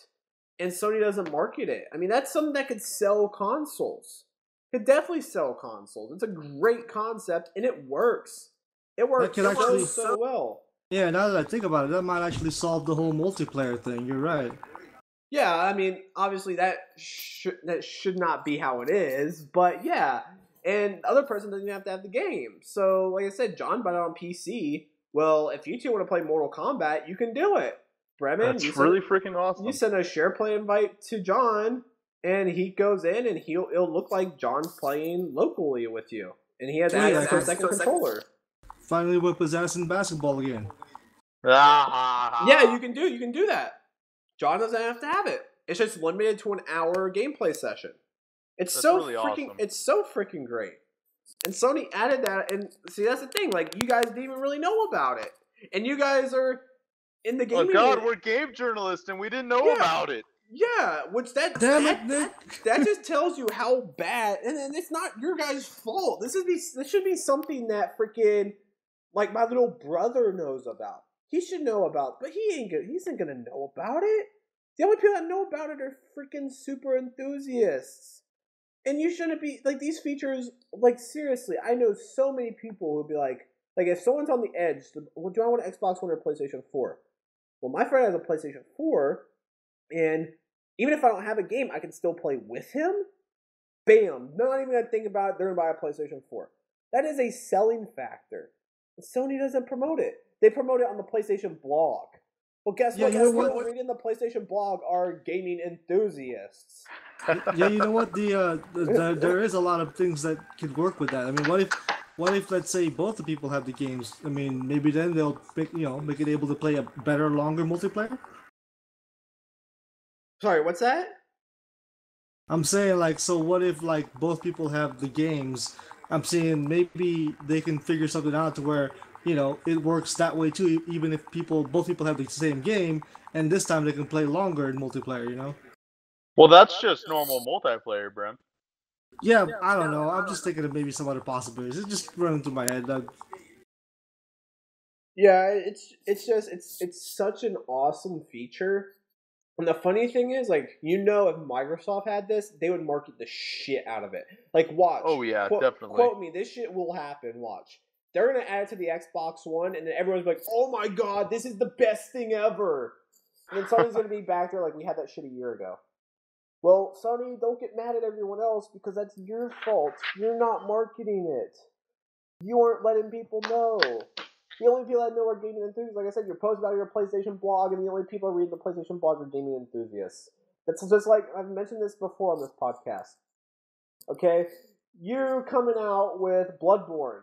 [SPEAKER 1] And Sony doesn't market it. That's something that could sell consoles. Could definitely sell consoles. It's a great concept, and it works. It works so well.
[SPEAKER 3] Yeah, now that I think about it, that might actually solve the whole multiplayer thing. You're right.
[SPEAKER 1] Yeah, obviously that should not be how it is, but yeah. And the other person doesn't even have to have the game. So, like I said, John bought it on PC. Well, if you two want to play Mortal Kombat, you can do it. Bremen,
[SPEAKER 2] that's really freaking awesome.
[SPEAKER 1] You send a share play invite to John, and he goes in, and it'll look like John's playing locally with you. And he has access to a second controller.
[SPEAKER 3] Finally whip his ass in basketball again.
[SPEAKER 1] Yeah, you can do that. John doesn't have to have it. It's just limited to an hour gameplay session. It's
[SPEAKER 2] That's
[SPEAKER 1] so
[SPEAKER 2] really
[SPEAKER 1] freaking
[SPEAKER 2] awesome.
[SPEAKER 1] It's so freaking great. And Sony added that, and see, that's the thing. Like, you guys didn't even really know about it, and you guys are in the gaming.
[SPEAKER 2] Oh God, we're game journalists, and we didn't know about it.
[SPEAKER 1] Yeah, which that just tells you how bad, and then it's not your guys' fault. This should be something that freaking like my little brother knows about. He should know about, but he isn't gonna know about it. The only people that know about it are freaking super enthusiasts. And you shouldn't be like these features. Like, seriously, I know so many people who'd be like if someone's on the edge, well, do I want an Xbox One or PlayStation 4? Well, my friend has a PlayStation 4, and even if I don't have a game, I can still play with him. Bam! Not even gonna think about it. They're gonna buy a PlayStation 4. That is a selling factor. And Sony doesn't promote it. They promote it on the PlayStation blog. Well, guess what? People reading the PlayStation blog are gaming enthusiasts.
[SPEAKER 3] Yeah, you know what? There is a lot of things that could work with that. I mean, what if let's say both the people have the games? I mean, maybe then they'll make it able to play a better, longer multiplayer.
[SPEAKER 1] Sorry, what's that?
[SPEAKER 3] I'm saying, like, so what if, like, both people have the games? I'm saying maybe they can figure something out to where, it works that way too, even if both people have the same game, and this time they can play longer in multiplayer,
[SPEAKER 2] Well, that's just normal multiplayer, Brim.
[SPEAKER 3] Yeah, I don't know. I'm just thinking of maybe some other possibilities. It's just running through my head.
[SPEAKER 1] Yeah, it's such an awesome feature. And the funny thing is, like, if Microsoft had this, they would market the shit out of it. Like, watch.
[SPEAKER 2] Oh yeah, definitely.
[SPEAKER 1] Quote me, this shit will happen. Watch. They're gonna add it to the Xbox One, and then everyone's like, "Oh my god, this is the best thing ever!" And then Sony's gonna be back there like, "We had that shit a year ago." Well, Sony, don't get mad at everyone else because that's your fault. You're not marketing it. You aren't letting people know. The only people that know are gaming enthusiasts. Like I said, you're posting about your PlayStation blog, and the only people reading the PlayStation blog are gaming enthusiasts. That's just like, I've mentioned this before on this podcast. Okay? You're coming out with Bloodborne,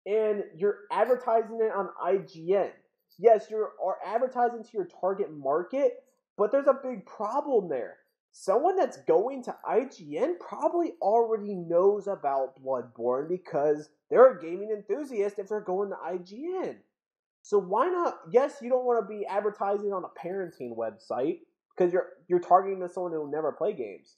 [SPEAKER 1] and you're advertising it on IGN. Yes, you're advertising to your target market, but there's a big problem there. Someone that's going to IGN probably already knows about Bloodborne because they're a gaming enthusiast if they're going to IGN. So why not? Yes, you don't want to be advertising on a parenting website because you're targeting to someone who will never play games.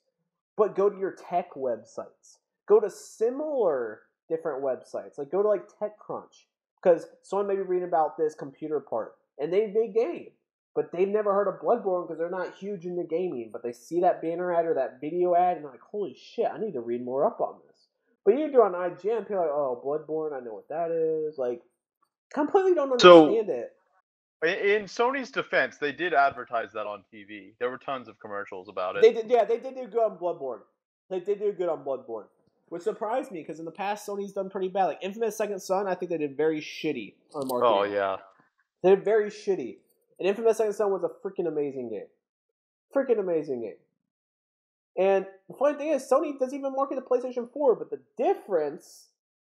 [SPEAKER 1] But go to your tech websites. Go to similar different websites. Like, go to like TechCrunch because someone may be reading about this computer part and they game. But they've never heard of Bloodborne because they're not huge into gaming. But they see that banner ad or that video ad and they're like, holy shit, I need to read more up on this. But you do it on IGN, people are like, oh, Bloodborne, I know what that is. Like, completely don't understand it.
[SPEAKER 2] In Sony's defense, they did advertise that on TV. There were tons of commercials about it.
[SPEAKER 1] They did do good on Bloodborne. They did do good on Bloodborne. Which surprised me because in the past, Sony's done pretty bad. Like, Infamous Second Son, I think they did very shitty on marketing.
[SPEAKER 2] Oh, yeah.
[SPEAKER 1] They did very shitty. And Infamous Second Son was a freaking amazing game. Freaking amazing game. And the funny thing is, Sony doesn't even market the PlayStation 4, but the difference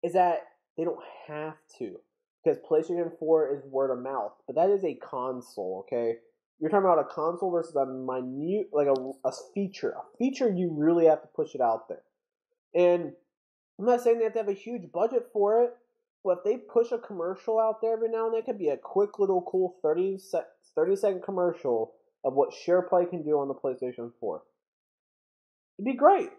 [SPEAKER 1] is that they don't have to. Because PlayStation 4 is word of mouth. But that is a console, okay? You're talking about a console versus a minute, like a feature. A feature, you really have to push it out there. And I'm not saying they have to have a huge budget for it, but if they push a commercial out there every now and then, it could be a quick little cool 30-second commercial of what SharePlay can do on the PlayStation 4. It'd be great.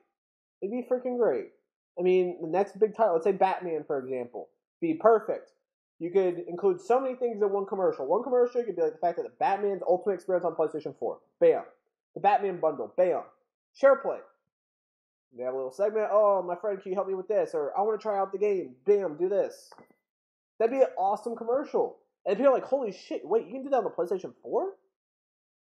[SPEAKER 1] It'd be freaking great. I mean, the next big title, let's say Batman, for example, be perfect. You could include so many things in one commercial. One commercial could be like the fact that the Batman's Ultimate Experience on PlayStation 4. Bam. The Batman bundle. Bam. SharePlay. You have a little segment. Oh, my friend, can you help me with this? Or I want to try out the game. Bam, do this. That'd be an awesome commercial. And people are like, holy shit, wait, you can do that on the PlayStation 4?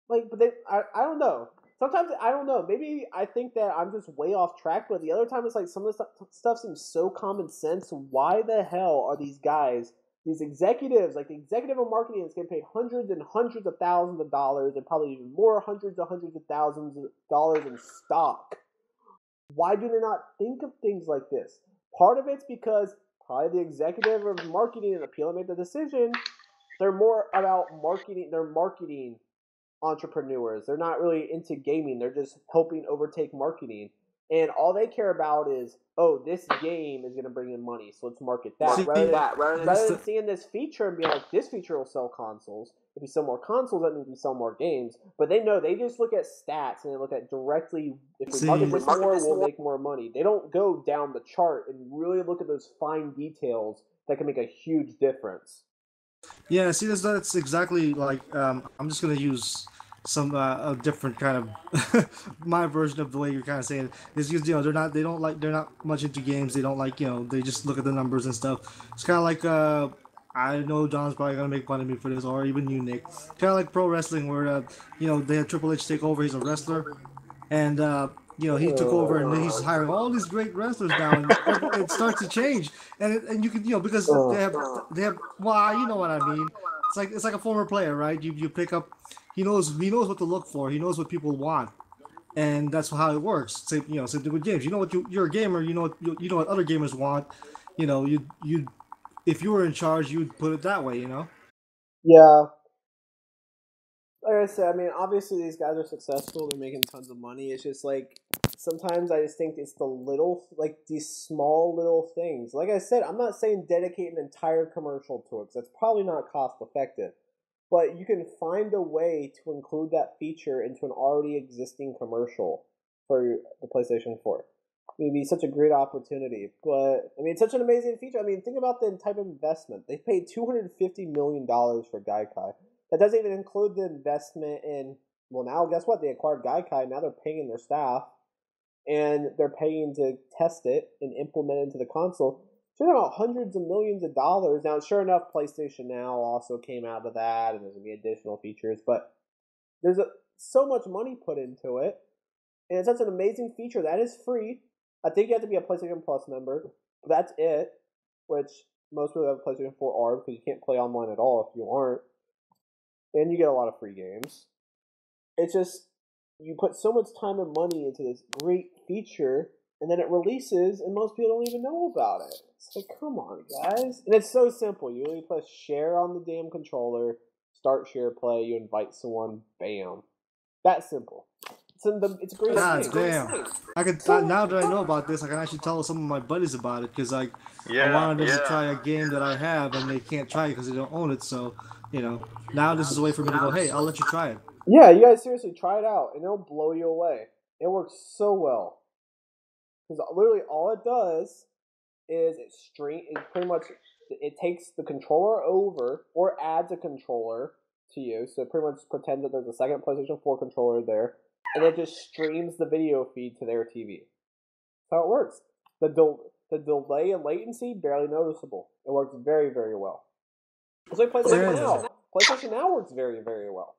[SPEAKER 1] Like, but I don't know. Sometimes, I don't know. Maybe I think that I'm just way off track, but the other time it's like some of the stuff seems so common sense. Why the hell are these guys, these executives, like the executive of marketing is getting paid hundreds and hundreds of thousands of dollars and probably even more hundreds of thousands of dollars in stock? Why do they not think of things like this? Part of it's because probably the executive of marketing and appeal made the decision, they're more about marketing. They're marketing entrepreneurs. They're not really into gaming. They're just helping overtake marketing. And all they care about is, oh, this game is going to bring in money, so let's market that. Rather than seeing this feature and being like, this feature will sell consoles. If you sell more consoles, that means you sell more games. But they know, they just look at stats and they look at directly, if we market this more, we'll make more money. They don't go down the chart and really look at those fine details that can make a huge difference.
[SPEAKER 3] Yeah, see, that's exactly like I'm just gonna use some a different kind of my version of the way you're kind of saying it. Is because they're not much into games. They don't like they just look at the numbers and stuff. It's kind of like I know John's probably gonna make fun of me for this, or even you, Nick. Kind of like pro wrestling, where they had Triple H take over. He's a wrestler, and he took over, and then he's hiring all these great wrestlers now, and it starts to change, and you can because they have well, you know what I mean. It's like a former player, right? You pick up, he knows what to look for, he knows what people want, and that's how it works. Same thing with games. You know what you're a gamer. You know what other gamers want. You if you were in charge, you'd put it that way.
[SPEAKER 1] Yeah. Like I said, I mean, obviously these guys are successful. They're making tons of money. It's just like sometimes I just think it's these small little things. Like I said, I'm not saying dedicate an entire commercial to it, because that's probably not cost effective. But you can find a way to include that feature into an already existing commercial for the PlayStation 4. It'd be such a great opportunity. But, I mean, it's such an amazing feature. I mean, think about the type of investment. They paid $250 million for Gaikai. That doesn't even include the investment in, well, now guess what? They acquired Gaikai. Now they're paying their staff, and they're paying to test it and implement it into the console. So they're about hundreds of millions of dollars. Now, sure enough, PlayStation Now also came out of that, and there's going to be additional features, but there's so much money put into it, and it's such an amazing feature. That is free. I think you have to be a PlayStation Plus member. That's it, which most people who have a PlayStation 4 are, because you can't play online at all if you aren't. And you get a lot of free games. It's just, you put so much time and money into this great feature, and then it releases, and most people don't even know about it. It's like, come on, guys. And it's so simple. You really press share on the damn controller, start share play, you invite someone, bam. That simple. It's a great
[SPEAKER 3] thing. Damn. I can now that I know about this, I can actually tell some of my buddies about it, because I wanted them to try a game that I have, and they can't try it because they don't own it. So now this is a way for me to go, hey, I'll let you try it.
[SPEAKER 1] Yeah, you guys seriously try it out, and it'll blow you away. It works so well. Because literally all it does is it takes the controller over, or adds a controller to you, so it pretty much pretends that there's a second PlayStation 4 controller there, and it just streams the video feed to their TV. That's how it works. The delay and latency, barely noticeable. It works very, very well. It's like PlayStation Now. PlayStation Now works very, very well.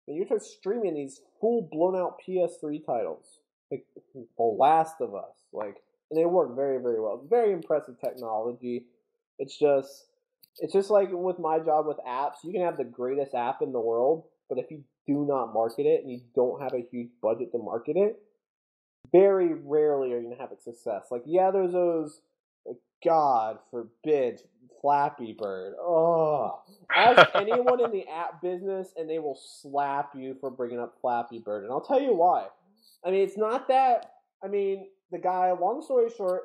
[SPEAKER 1] And you're just streaming these full blown out PS3 titles, like The Last of Us, and they work very, very well. It's very impressive technology. It's just like with my job with apps. You can have the greatest app in the world, but if you do not market it and you don't have a huge budget to market it, very rarely are you gonna have a success. There's those. God forbid, Flappy Bird. Oh, ask anyone in the app business, and they will slap you for bringing up Flappy Bird. And I'll tell you why. I mean, it's not that. I mean, the guy. Long story short,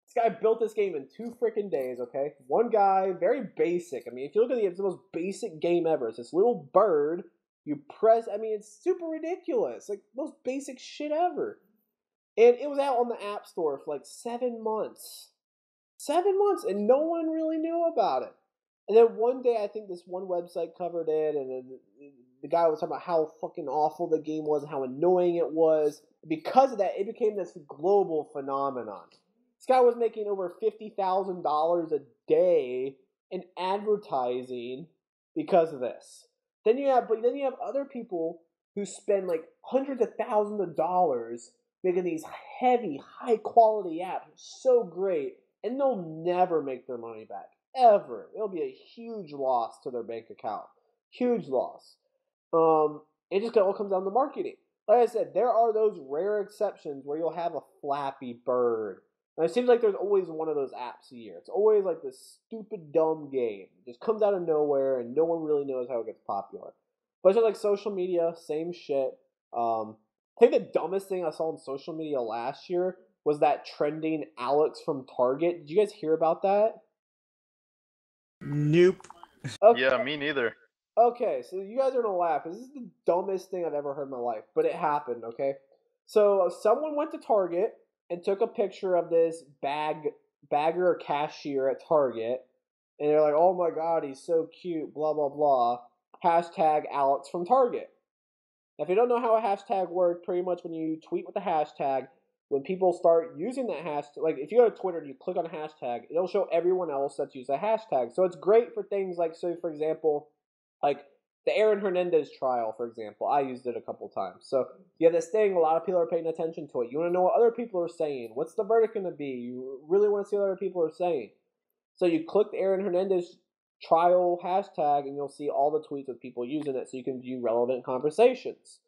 [SPEAKER 1] this guy built this game in 2 freaking days. Okay, one guy, very basic. I mean, if you look at it's the most basic game ever. It's this little bird. You press. I mean, it's super ridiculous. Most basic shit ever. And it was out on the App Store for 7 months. 7 months, and no one really knew about it. And then one day, I think this one website covered it, and then the guy was talking about how fucking awful the game was, and how annoying it was. Because of that, it became this global phenomenon. This guy was making over $50,000 a day in advertising because of this. Then you have other people who spend hundreds of thousands of dollars making these heavy, high quality apps. So great. And they'll never make their money back. Ever. It'll be a huge loss to their bank account. Huge loss. It just all comes down to marketing. Like I said, there are those rare exceptions where you'll have a Flappy Bird And it seems like there's always one of those apps a year. It's always like this stupid, dumb game. It just comes out of nowhere, and no one really knows how it gets popular. But it's like social media, same shit. I think the dumbest thing I saw on social media last year was that trending Alex from Target. Did you guys hear about that?
[SPEAKER 3] Nope.
[SPEAKER 1] Okay.
[SPEAKER 2] Yeah, me neither.
[SPEAKER 1] Okay, so you guys are gonna laugh. This is the dumbest thing I've ever heard in my life, but it happened. Okay, so someone went to Target and took a picture of this bagger or cashier at Target, and they're like, "Oh my god, he's so cute." Blah blah blah. Hashtag Alex from Target. Now, if you don't know how a hashtag works, pretty much when you tweet with a hashtag, when people start using that hashtag, like if you go to Twitter and you click on a hashtag, it'll show everyone else that's used a hashtag. So it's great for things like, so for example, like the Aaron Hernandez trial, for example. I used it a couple times. So you have this thing, a lot of people are paying attention to it. You want to know what other people are saying. What's the verdict going to be? You really want to see what other people are saying. So you click the Aaron Hernandez trial hashtag, and you'll see all the tweets of people using it so you can view relevant conversations.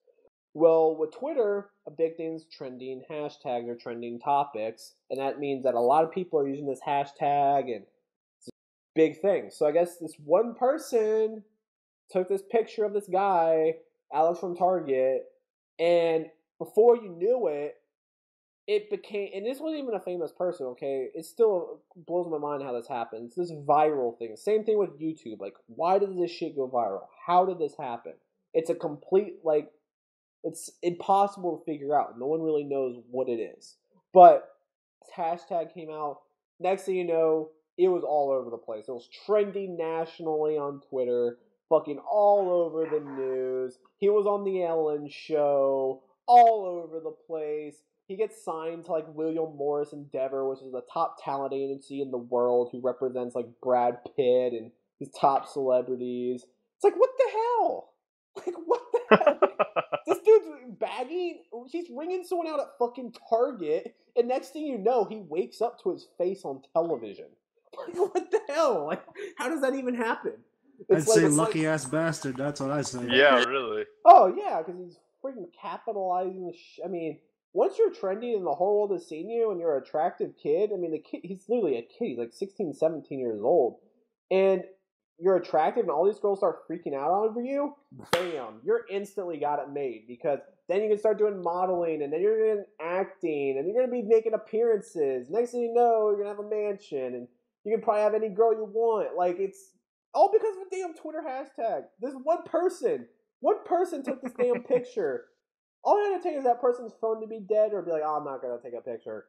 [SPEAKER 1] Well, with Twitter, a big thing is trending hashtags or trending topics, and that means that a lot of people are using this hashtag, and it's a big thing. So I guess this one person took this picture of this guy, Alex from Target, and before you knew it, it became, and this wasn't even a famous person, okay? It still blows my mind how this happens. This viral thing. Same thing with YouTube. Like, why did this shit go viral? How did this happen? It's a complete, like, it's impossible to figure out. No one really knows what it is. But this hashtag came out. Next thing you know, it was all over the place. It was trending nationally on Twitter. Fucking all over the news. He was on the Ellen Show. All over the place. He gets signed to like William Morris Endeavor, which is the top talent agency in the world, who represents like Brad Pitt and these top celebrities. It's like, what the hell? Like, what the hell? This dude's bagging. He's ringing someone out at fucking Target, and next thing you know, he wakes up to his face on television. Like, what the hell? Like, how does that even happen?
[SPEAKER 3] I'd say lucky ass bastard. That's what I say.
[SPEAKER 2] Yeah, really.
[SPEAKER 1] Oh yeah, because he's freaking capitalizing the I mean, once you're trending and the whole world has seen you and you're an attractive kid, I mean, the kid, he's literally a kid. He's like 16, 17 years old. And you're attractive and all these girls start freaking out over you, bam, you're instantly got it made. Because then you can start doing modeling, and then you're doing acting, and you're going to be making appearances. Next thing you know, you're going to have a mansion, and you can probably have any girl you want. Like, it's all because of a damn Twitter hashtag. This one person took this damn picture. All you had to take is that person's phone to be dead, or be like, oh, I'm not going to take a picture.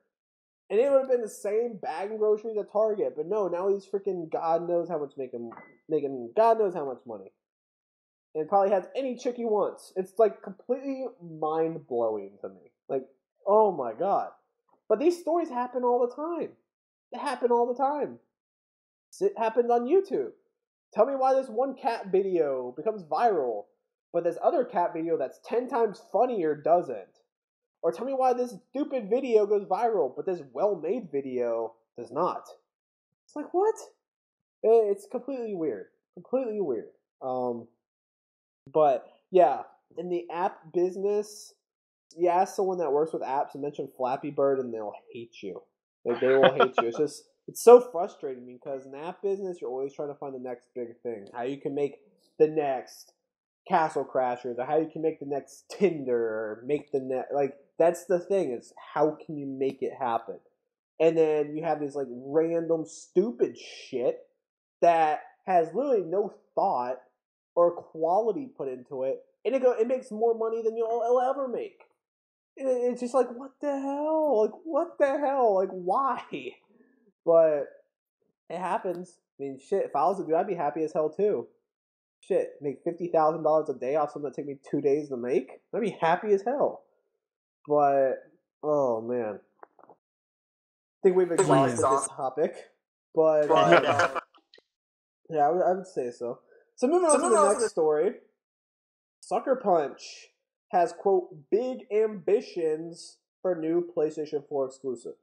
[SPEAKER 1] And it would have been the same bagging groceries at Target. But no, now he's freaking God knows how much making God knows how much money. And probably has any chick he wants. It's like completely mind-blowing to me. Like, oh my God. But these stories happen all the time. They happen all the time. It happens on YouTube. Tell me why this one cat video becomes viral, but this other cat video that's 10 times funnier doesn't. Or tell me why this stupid video goes viral, but this well-made video does not. It's like, what? It's completely weird. Completely weird. But, yeah, in the app business, you ask someone that works with apps and mention Flappy Bird, and they'll hate you. Like, they will hate you. It's just, it's so frustrating because in the app business, you're always trying to find the next big thing. How you can make the next Castle Crashers, or how you can make the next Tinder, or make the next, like, that's the thing, is how can you make it happen? And then you have this like random stupid shit that has literally no thought or quality put into it, and it makes more money than you'll ever make. And it's just like, what the hell? Like, what the hell? Like, why? But it happens. I mean, shit, if I was a dude, I'd be happy as hell too. Shit, make $50,000 a day off something that take me 2 days to make? I'd be happy as hell. But, oh man. I think we've exhausted this topic. But, yeah, I would say so. So moving on to the next story. Sucker Punch has, quote, big ambitions for new PlayStation 4 exclusive.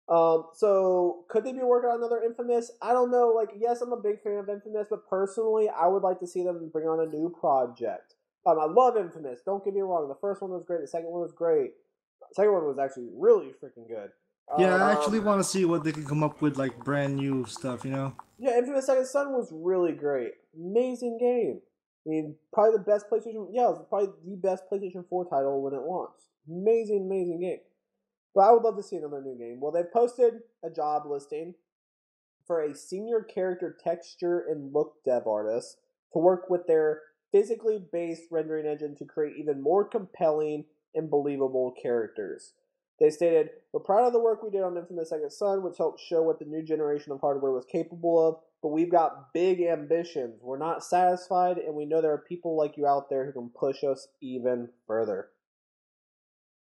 [SPEAKER 1] So could they be working on another Infamous? I don't know. Like, yes, I'm a big fan of Infamous, but personally, I would like to see them bring on a new project. I love Infamous. Don't get me wrong. The first one was great. The second one was great. The second one was actually really freaking good.
[SPEAKER 3] Yeah, I actually want to see what they can come up with, like brand new stuff.
[SPEAKER 1] Yeah, Infamous Second Son was really great. Amazing game. I mean, probably the best PlayStation. Yeah, it was probably the best PlayStation 4 title when it launched. Amazing, amazing game. But I would love to see another new game. Well, they've posted a job listing for a senior character texture and look dev artist to work with their physically based rendering engine to create even more compelling and believable characters. They stated, "We're proud of the work we did on Infamous Second Son, which helped show what the new generation of hardware was capable of, but we've got big ambitions. We're not satisfied, and we know there are people like you out there who can push us even further."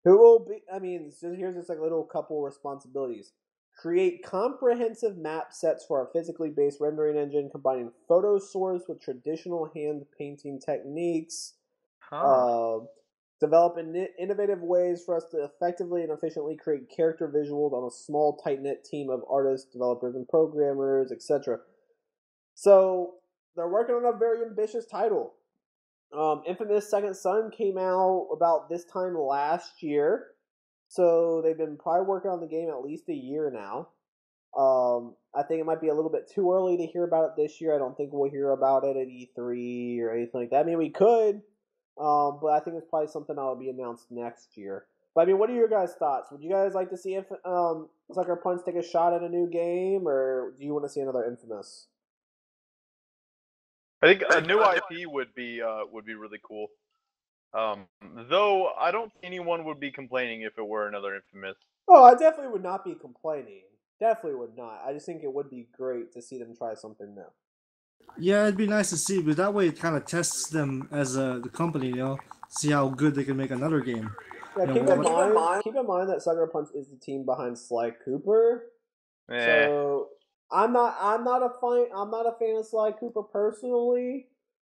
[SPEAKER 1] Who will be, I mean, so here's just like a little couple responsibilities. Create comprehensive map sets for our physically based rendering engine, combining photo source with traditional hand painting techniques.
[SPEAKER 2] Huh.
[SPEAKER 1] Develop innovative ways for us to effectively and efficiently create character visuals on a small, tight-knit team of artists, developers, and programmers, etc. So they're working on a very ambitious title. Infamous Second Son came out about this time last year, so they've been probably working on the game at least a year now. I think it might be a little bit too early to hear about it this year. I don't think we'll hear about it at E3 or anything like that. I mean, we could, but I think it's probably something that will be announced next year. But I mean, what are your guys' thoughts? Would you guys like to see if Sucker Punch take a shot at a new game, or do you want to see another Infamous?
[SPEAKER 2] I think a new IP would be really cool. Though I don't think anyone would be complaining if it were another Infamous.
[SPEAKER 1] Oh, I definitely would not be complaining. Definitely would not. I just think it would be great to see them try something new.
[SPEAKER 3] Yeah, it'd be nice to see, but that way it kind of tests them as the company. See how good they can make another game.
[SPEAKER 1] Yeah, keep in mind that Sucker Punch is the team behind Sly Cooper. So I'm not a fan of Sly Cooper personally.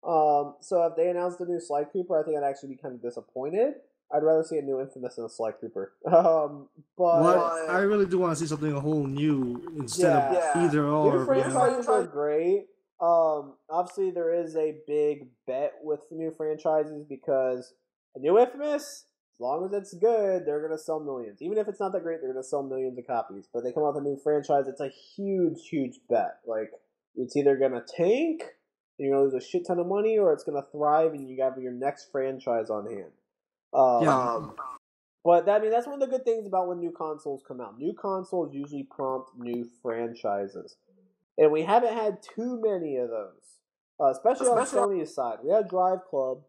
[SPEAKER 1] So if they announced a new Sly Cooper, I think I'd actually be kind of disappointed. I'd rather see a new Infamous than a Sly Cooper. But
[SPEAKER 3] I really do want to see something a whole new instead of either or.
[SPEAKER 1] New franchises are great. Obviously there is a big bet with new franchises because a new Infamous, as long as it's good, they're gonna sell millions. Even if it's not that great, they're gonna sell millions of copies. But they come out with a new franchise, it's a huge, huge bet. Like it's either gonna tank and you're gonna lose a shit ton of money, or it's gonna thrive and you have your next franchise on hand. But I mean, that's one of the good things about when new consoles come out. New consoles usually prompt new franchises, and we haven't had too many of those, especially on Sony's side. We had Drive Club,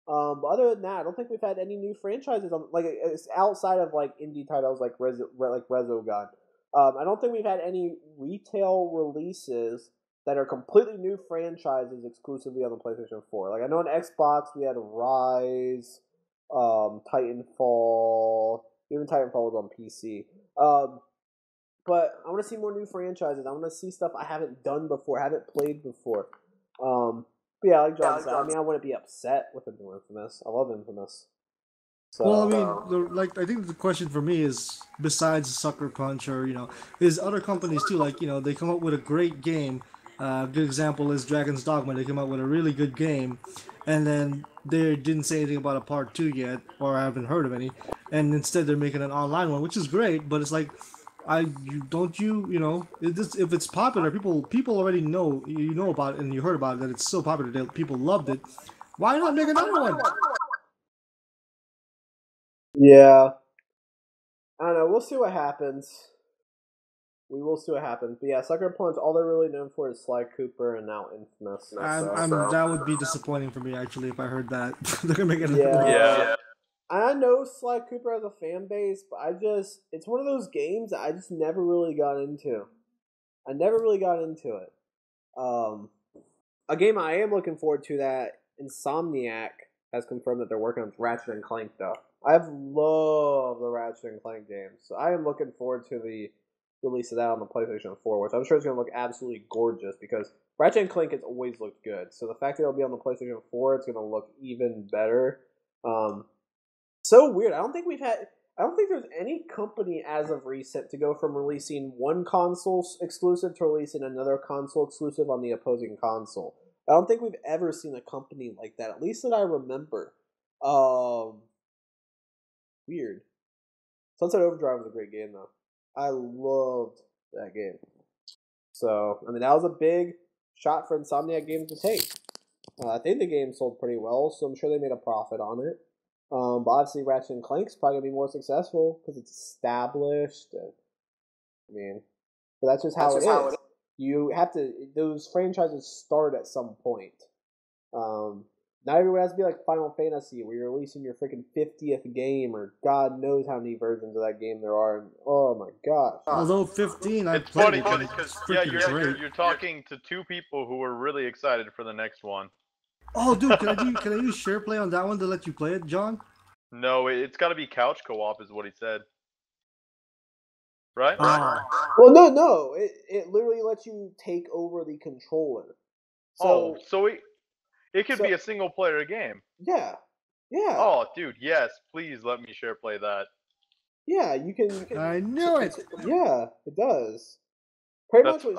[SPEAKER 1] but other than that, I don't think we've had any new franchises on it's outside of like indie titles like Resogun. I don't think we've had any retail releases that are completely new franchises exclusively on the PlayStation 4. Like I know on Xbox we had Rise, Titanfall. Even Titanfall was on PC. But I want to see more new franchises. I want to see stuff I haven't done before, haven't played before. But yeah, like John said, I mean, I wouldn't be upset with a new Infamous. I love Infamous. So,
[SPEAKER 3] well, I mean, I think the question for me is, besides Sucker Punch, or is other companies too. Like they come up with a great game. A good example is Dragon's Dogma. They came out with a really good game, and then they didn't say anything about a part 2 yet, or I haven't heard of any. And instead, they're making an online one, which is great. But it's like, if it's popular, people already know about it, and you heard about it, that it's so popular that people loved it. Why not make another one?
[SPEAKER 1] yeah. I don't know. We'll see what happens. We will see what happens. But yeah, Sucker Punch, all they're really known for is Sly Cooper and now Infamous.
[SPEAKER 3] That would be disappointing for me, actually, if I heard that. They're going to make another one.
[SPEAKER 2] Yeah.
[SPEAKER 1] I know Sly Cooper has a fan base, but it's one of those games that I just never really got into. I never really got into it. A game I am looking forward to that Insomniac has confirmed that they're working on is Ratchet and Clank, though. I've loved the Ratchet and Clank games, so I am looking forward to the release of that on the PlayStation 4, which I'm sure is going to look absolutely gorgeous because Ratchet and Clank has always looked good. So the fact that it'll be on the PlayStation 4, it's going to look even better. So weird. I don't think there's any company as of recent to go from releasing one console exclusive to releasing another console exclusive on the opposing console. I don't think we've ever seen a company like that, at least that I remember. Weird. Sunset Overdrive was a great game, though. I loved that game. So, I mean, that was a big shot for Insomniac Games to take. I think the game sold pretty well, so I'm sure they made a profit on it. But obviously, Ratchet and Clank's probably gonna be more successful because it's established. And, I mean, but that's just how it is. You have to; those franchises start at some point. Not everyone has to be like Final Fantasy, where you're releasing your freaking 50th game, or God knows how many versions of that game there are. And, oh my gosh!
[SPEAKER 3] Although 15, I
[SPEAKER 2] It's
[SPEAKER 3] played
[SPEAKER 2] funny
[SPEAKER 3] it.
[SPEAKER 2] because
[SPEAKER 3] Great.
[SPEAKER 2] you're talking to two people who are really excited for the next one.
[SPEAKER 3] Oh, dude, can I use share play on that one to let you play it, John?
[SPEAKER 2] No, it's got to be couch co-op, is what he said. Right?
[SPEAKER 1] Well, no. It literally lets you take over the controller.
[SPEAKER 2] So it could be a single player game.
[SPEAKER 1] Yeah.
[SPEAKER 2] Oh, dude, yes. Please let me share play that.
[SPEAKER 1] Yeah, you can.
[SPEAKER 3] I knew it.
[SPEAKER 1] Yeah, it does. Pretty
[SPEAKER 2] That's
[SPEAKER 1] much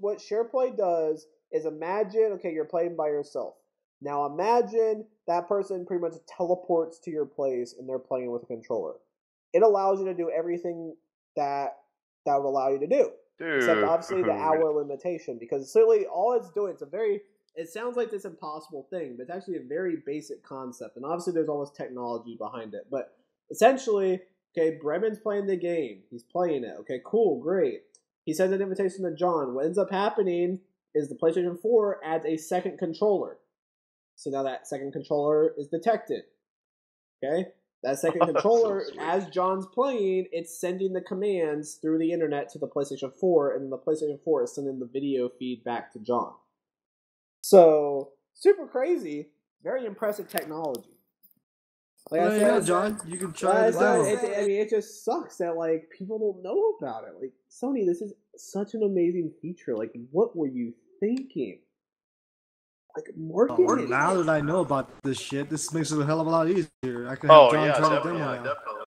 [SPEAKER 1] what SharePlay does is imagine, okay, you're playing by yourself. Now imagine that person pretty much teleports to your place and they're playing with a controller. It allows you to do everything that would allow you to do.
[SPEAKER 2] Dude.
[SPEAKER 1] Except obviously the hour limitation, because certainly all it's doing, it sounds like this impossible thing, but it's actually a very basic concept. And obviously there's all this technology behind it. But essentially, okay, Bremen's playing the game. He's playing it. Okay, cool, great. He sends an invitation to John. What ends up happening is the PlayStation 4 adds a second controller. So now that second controller is detected. Okay? That second controller, as John's playing, it's sending the commands through the internet to the PlayStation 4, and then the PlayStation 4 is sending the video feed back to John. So, super crazy. Very impressive technology. Like
[SPEAKER 3] I said, John, you can try it out.
[SPEAKER 1] It just sucks that like people don't know about it. Like, Sony, this is such an amazing feature. Like, what were you thinking? Like, marketing.
[SPEAKER 3] Now that I know about this shit, this makes it a hell of a lot easier. I can have John try the demo now.
[SPEAKER 2] Definitely.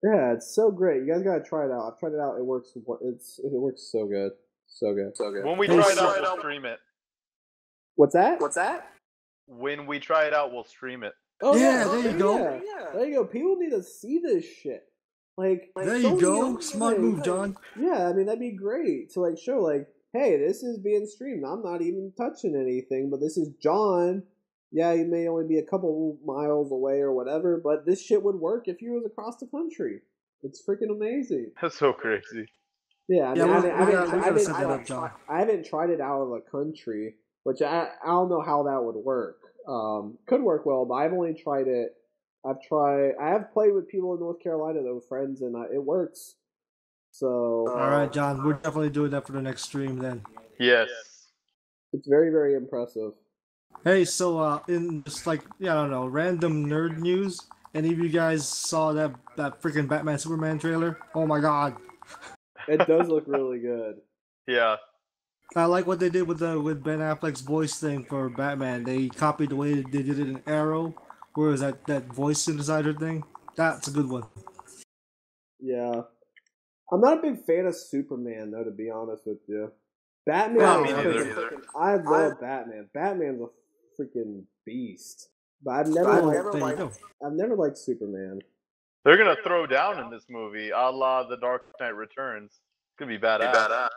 [SPEAKER 1] Yeah, it's so great. You guys gotta try it out. I've tried it out. It works. It works so good. So good.
[SPEAKER 2] When we try it out, we'll stream it.
[SPEAKER 1] What's that?
[SPEAKER 2] When we try it out, we'll stream it.
[SPEAKER 3] Oh yeah, there you go.
[SPEAKER 1] Yeah. There you go. People need to see this shit. Like
[SPEAKER 3] there you go. Smart move, John.
[SPEAKER 1] Yeah, I mean that'd be great to like show like, hey, this is being streamed. I'm not even touching anything, but this is John. Yeah, he may only be a couple miles away or whatever, but this shit would work if he was across the country. It's freaking amazing.
[SPEAKER 2] That's so crazy.
[SPEAKER 1] Yeah, I haven't tried it out of the country, which I don't know how that would work. Could work well, but I've only tried it. I have played with people in North Carolina that were friends, and it works. So.
[SPEAKER 3] All right, John, we're definitely doing that for the next stream then.
[SPEAKER 2] Yes.
[SPEAKER 1] It's very, very impressive.
[SPEAKER 3] Hey, so in just like I don't know, random nerd news. Any of you guys saw that freaking Batman Superman trailer? Oh my god!
[SPEAKER 1] It does look really good.
[SPEAKER 2] Yeah.
[SPEAKER 3] I like what they did with Ben Affleck's voice thing for Batman. They copied the way they did it in Arrow. Where is that voice synthesizer thing? That's a good one.
[SPEAKER 1] Yeah. I'm not a big fan of Superman, though, to be honest with you. Batman. I love Batman. Batman's a freaking beast. But I've never liked Superman.
[SPEAKER 2] They're gonna throw down in this movie, a la The Dark Knight Returns. It's gonna be badass.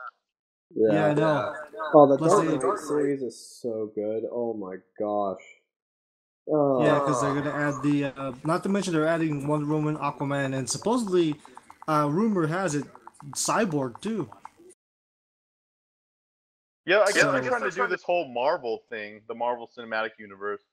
[SPEAKER 3] Yeah, I know.
[SPEAKER 1] Oh, the Dark Knight series is so good. Oh my gosh.
[SPEAKER 3] Yeah, because they're gonna add the. Not to mention they're adding Wonder Woman, Aquaman, and supposedly, rumor has it, Cyborg too.
[SPEAKER 2] Yeah, I guess they're trying to do this whole Marvel thing, the Marvel Cinematic Universe.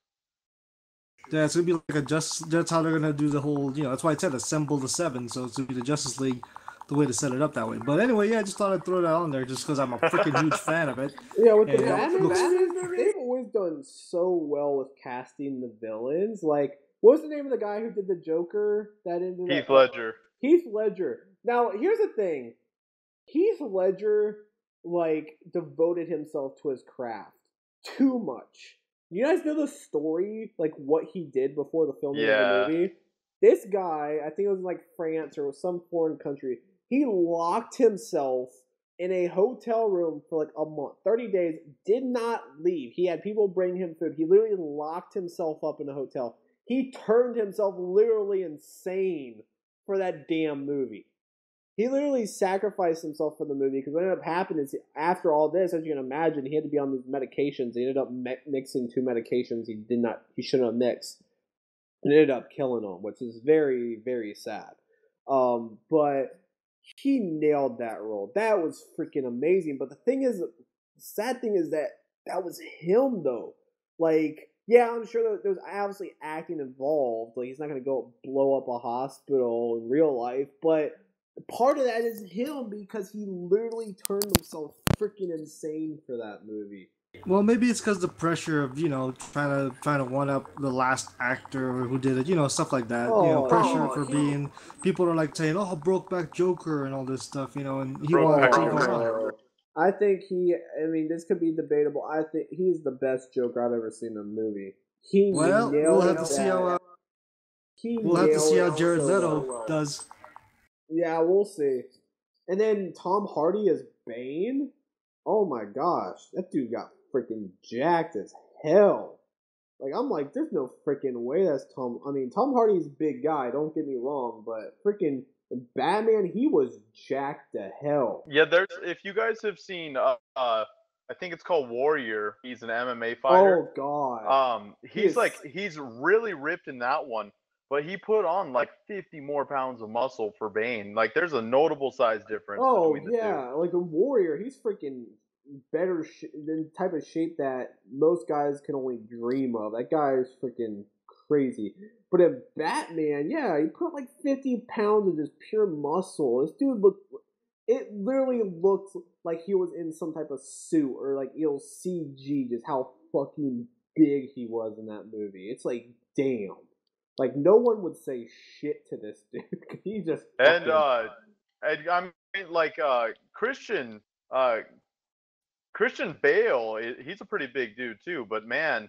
[SPEAKER 3] Yeah, it's gonna be like that's how they're gonna do the whole. That's why it said assemble the seven. So it's gonna be the Justice League, the way to set it up that way. But anyway, yeah, I just thought I'd throw that on there just because I'm a freaking huge fan of it.
[SPEAKER 1] Yeah, with the Batman, they've always done so well with casting the villains. Like, what was the name of the guy who did the Joker?
[SPEAKER 2] Heath Ledger.
[SPEAKER 1] Heath Ledger. Now, here's the thing. Heath Ledger, devoted himself to his craft too much. You guys know the story, what he did before the filming of the movie? This guy, I think it was in France or some foreign country, he locked himself in a hotel room for a month, 30 days, did not leave. He had people bring him food. He literally locked himself up in a hotel. He turned himself literally insane for that damn movie. He literally sacrificed himself for the movie because what ended up happening is after all this, as you can imagine, he had to be on these medications. He ended up mixing 2 medications he shouldn't have mixed, and ended up killing him, which is very, very sad. But he nailed that role. That was freaking amazing. But the sad thing is that was him though. Like, yeah, I'm sure that there's obviously acting involved. Like, he's not gonna go blow up a hospital in real life, but part of that is him because he literally turned himself freaking insane for that movie.
[SPEAKER 3] Well, maybe it's because the pressure of trying to one up the last actor who did it, stuff like that. Pressure for being people are like saying, "Oh, Brokeback Joker" and all this stuff, and he wanted to take on.
[SPEAKER 1] I think this could be debatable. I think he's the best Joker I've ever seen in a movie.
[SPEAKER 3] We'll have to see how Jared Leto does.
[SPEAKER 1] Yeah, we'll see. And then Tom Hardy as Bane. Oh my gosh, that dude got freaking jacked as hell. Like, I'm like, there's no freaking way that's Tom. I mean, Tom Hardy's a big guy, don't get me wrong, but freaking Batman, he was jacked to hell.
[SPEAKER 2] Yeah, if you guys have seen, I think it's called Warrior. He's an MMA fighter.
[SPEAKER 1] Oh god.
[SPEAKER 2] He's really ripped in that one, but he put on like 50 more pounds of muscle for Bane. Like, there's a notable size difference between the two.
[SPEAKER 1] Like a Warrior, he's freaking better than type of shape that most guys can only dream of. That guy is freaking crazy. But if Batman, yeah, he put like 50 pounds of just pure muscle. This dude it literally looked like he was in some type of suit or like CG, just how fucking big he was in that movie. It's like, damn. Like, no one would say shit to this dude. He just fucking...
[SPEAKER 2] And I mean, like, Christian Bale, he's a pretty big dude too, but man,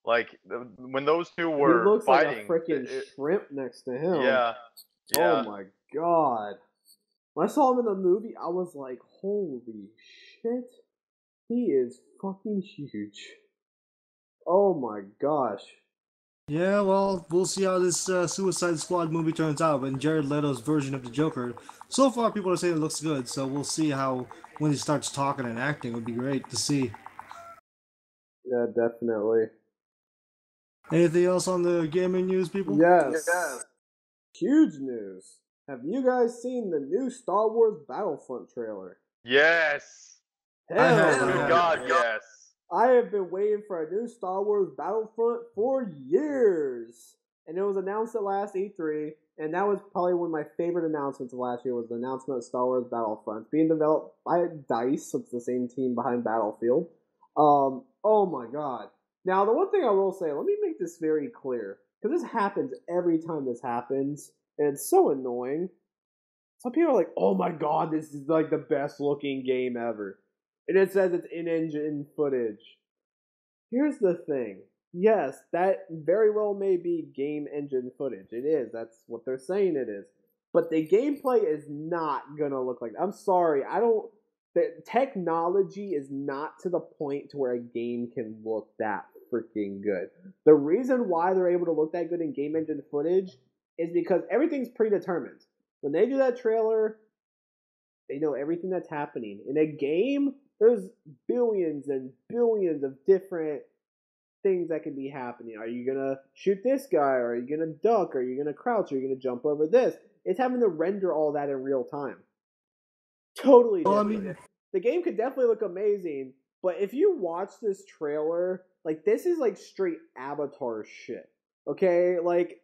[SPEAKER 2] like, when those two were
[SPEAKER 1] he looks
[SPEAKER 2] fighting,
[SPEAKER 1] like a freaking shrimp next to him.
[SPEAKER 2] Yeah.
[SPEAKER 1] Oh my god. When I saw him in the movie, I was like, holy shit. He is fucking huge. Oh my gosh.
[SPEAKER 3] Yeah, well, we'll see how this Suicide Squad movie turns out. And Jared Leto's version of the Joker, so far people are saying it looks good. So we'll see how when he starts talking and acting, it would be great to see.
[SPEAKER 1] Yeah, definitely.
[SPEAKER 3] Anything else on the gaming news, people?
[SPEAKER 1] Yes. Huge news. Have you guys seen the new Star Wars Battlefront trailer?
[SPEAKER 2] Yes.
[SPEAKER 1] Hell
[SPEAKER 2] God, yes.
[SPEAKER 1] I have been waiting for a new Star Wars Battlefront for years. And it was announced at last E3, and that was probably one of my favorite announcements of last year, was the announcement of Star Wars Battlefront. It's being developed by DICE, so it's the same team behind Battlefield. Oh my god. Now, the one thing I will say, let me make this very clear, because this happens every time this happens, and it's so annoying. Some people are like, oh my god, this is like the best looking game ever. And it says it's in-engine footage. Here's the thing. Yes, that very well may be game engine footage. It is. That's what they're saying it is. But the gameplay is not gonna look like that. I'm sorry. The technology is not to the point to where a game can look that freaking good. The reason why they're able to look that good in game engine footage is because everything's predetermined. When they do that trailer, they know everything that's happening. In a game, there's billions and billions of different things that can be happening. Are you gonna shoot this guy? Or are you gonna duck? Are you gonna crouch? Are you gonna jump over this? It's having to render all that in real time. Totally different. The game could definitely look amazing, but if you watch this trailer, like, this is like straight Avatar shit. Okay? Like,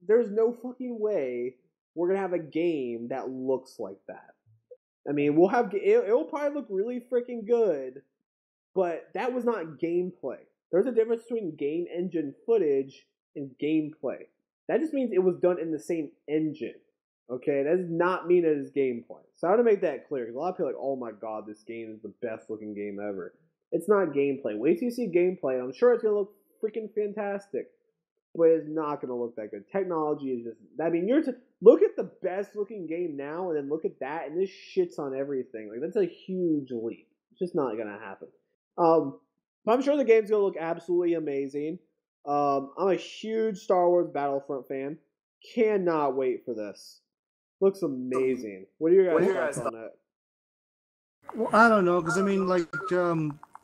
[SPEAKER 1] there's no fucking way we're gonna have a game that looks like that. I mean, it'll probably look really freaking good, but that was not gameplay. There's a difference between game engine footage and gameplay. That just means it was done in the same engine. Okay, that does not mean it is gameplay. So I want to make that clear, because a lot of people are like, oh my god, this game is the best looking game ever. It's not gameplay. Wait till you see gameplay. I'm sure it's going to look freaking fantastic, but it's not going to look that good. Technology is just, I mean, look at the best looking game now, and then look at that, and this shits on everything. Like, that's a huge leap. It's just not going to happen. I'm sure the game's going to look absolutely amazing. I'm a huge Star Wars Battlefront fan. Cannot wait for this. Looks amazing. What are your guys' thoughts on that?
[SPEAKER 3] Well, I don't know, because I mean, like,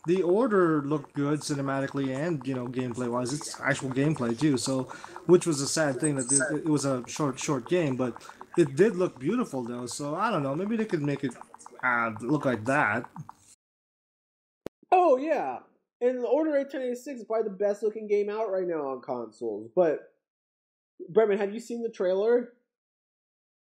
[SPEAKER 3] the Order looked good cinematically and gameplay wise. It's actual gameplay too. So, which was a sad thing that it was a short game, but it did look beautiful though. So I don't know. Maybe they could make it look like that.
[SPEAKER 1] Oh yeah, and Order 1886 is probably the best looking game out right now on consoles. But Bremen, have you seen the trailer?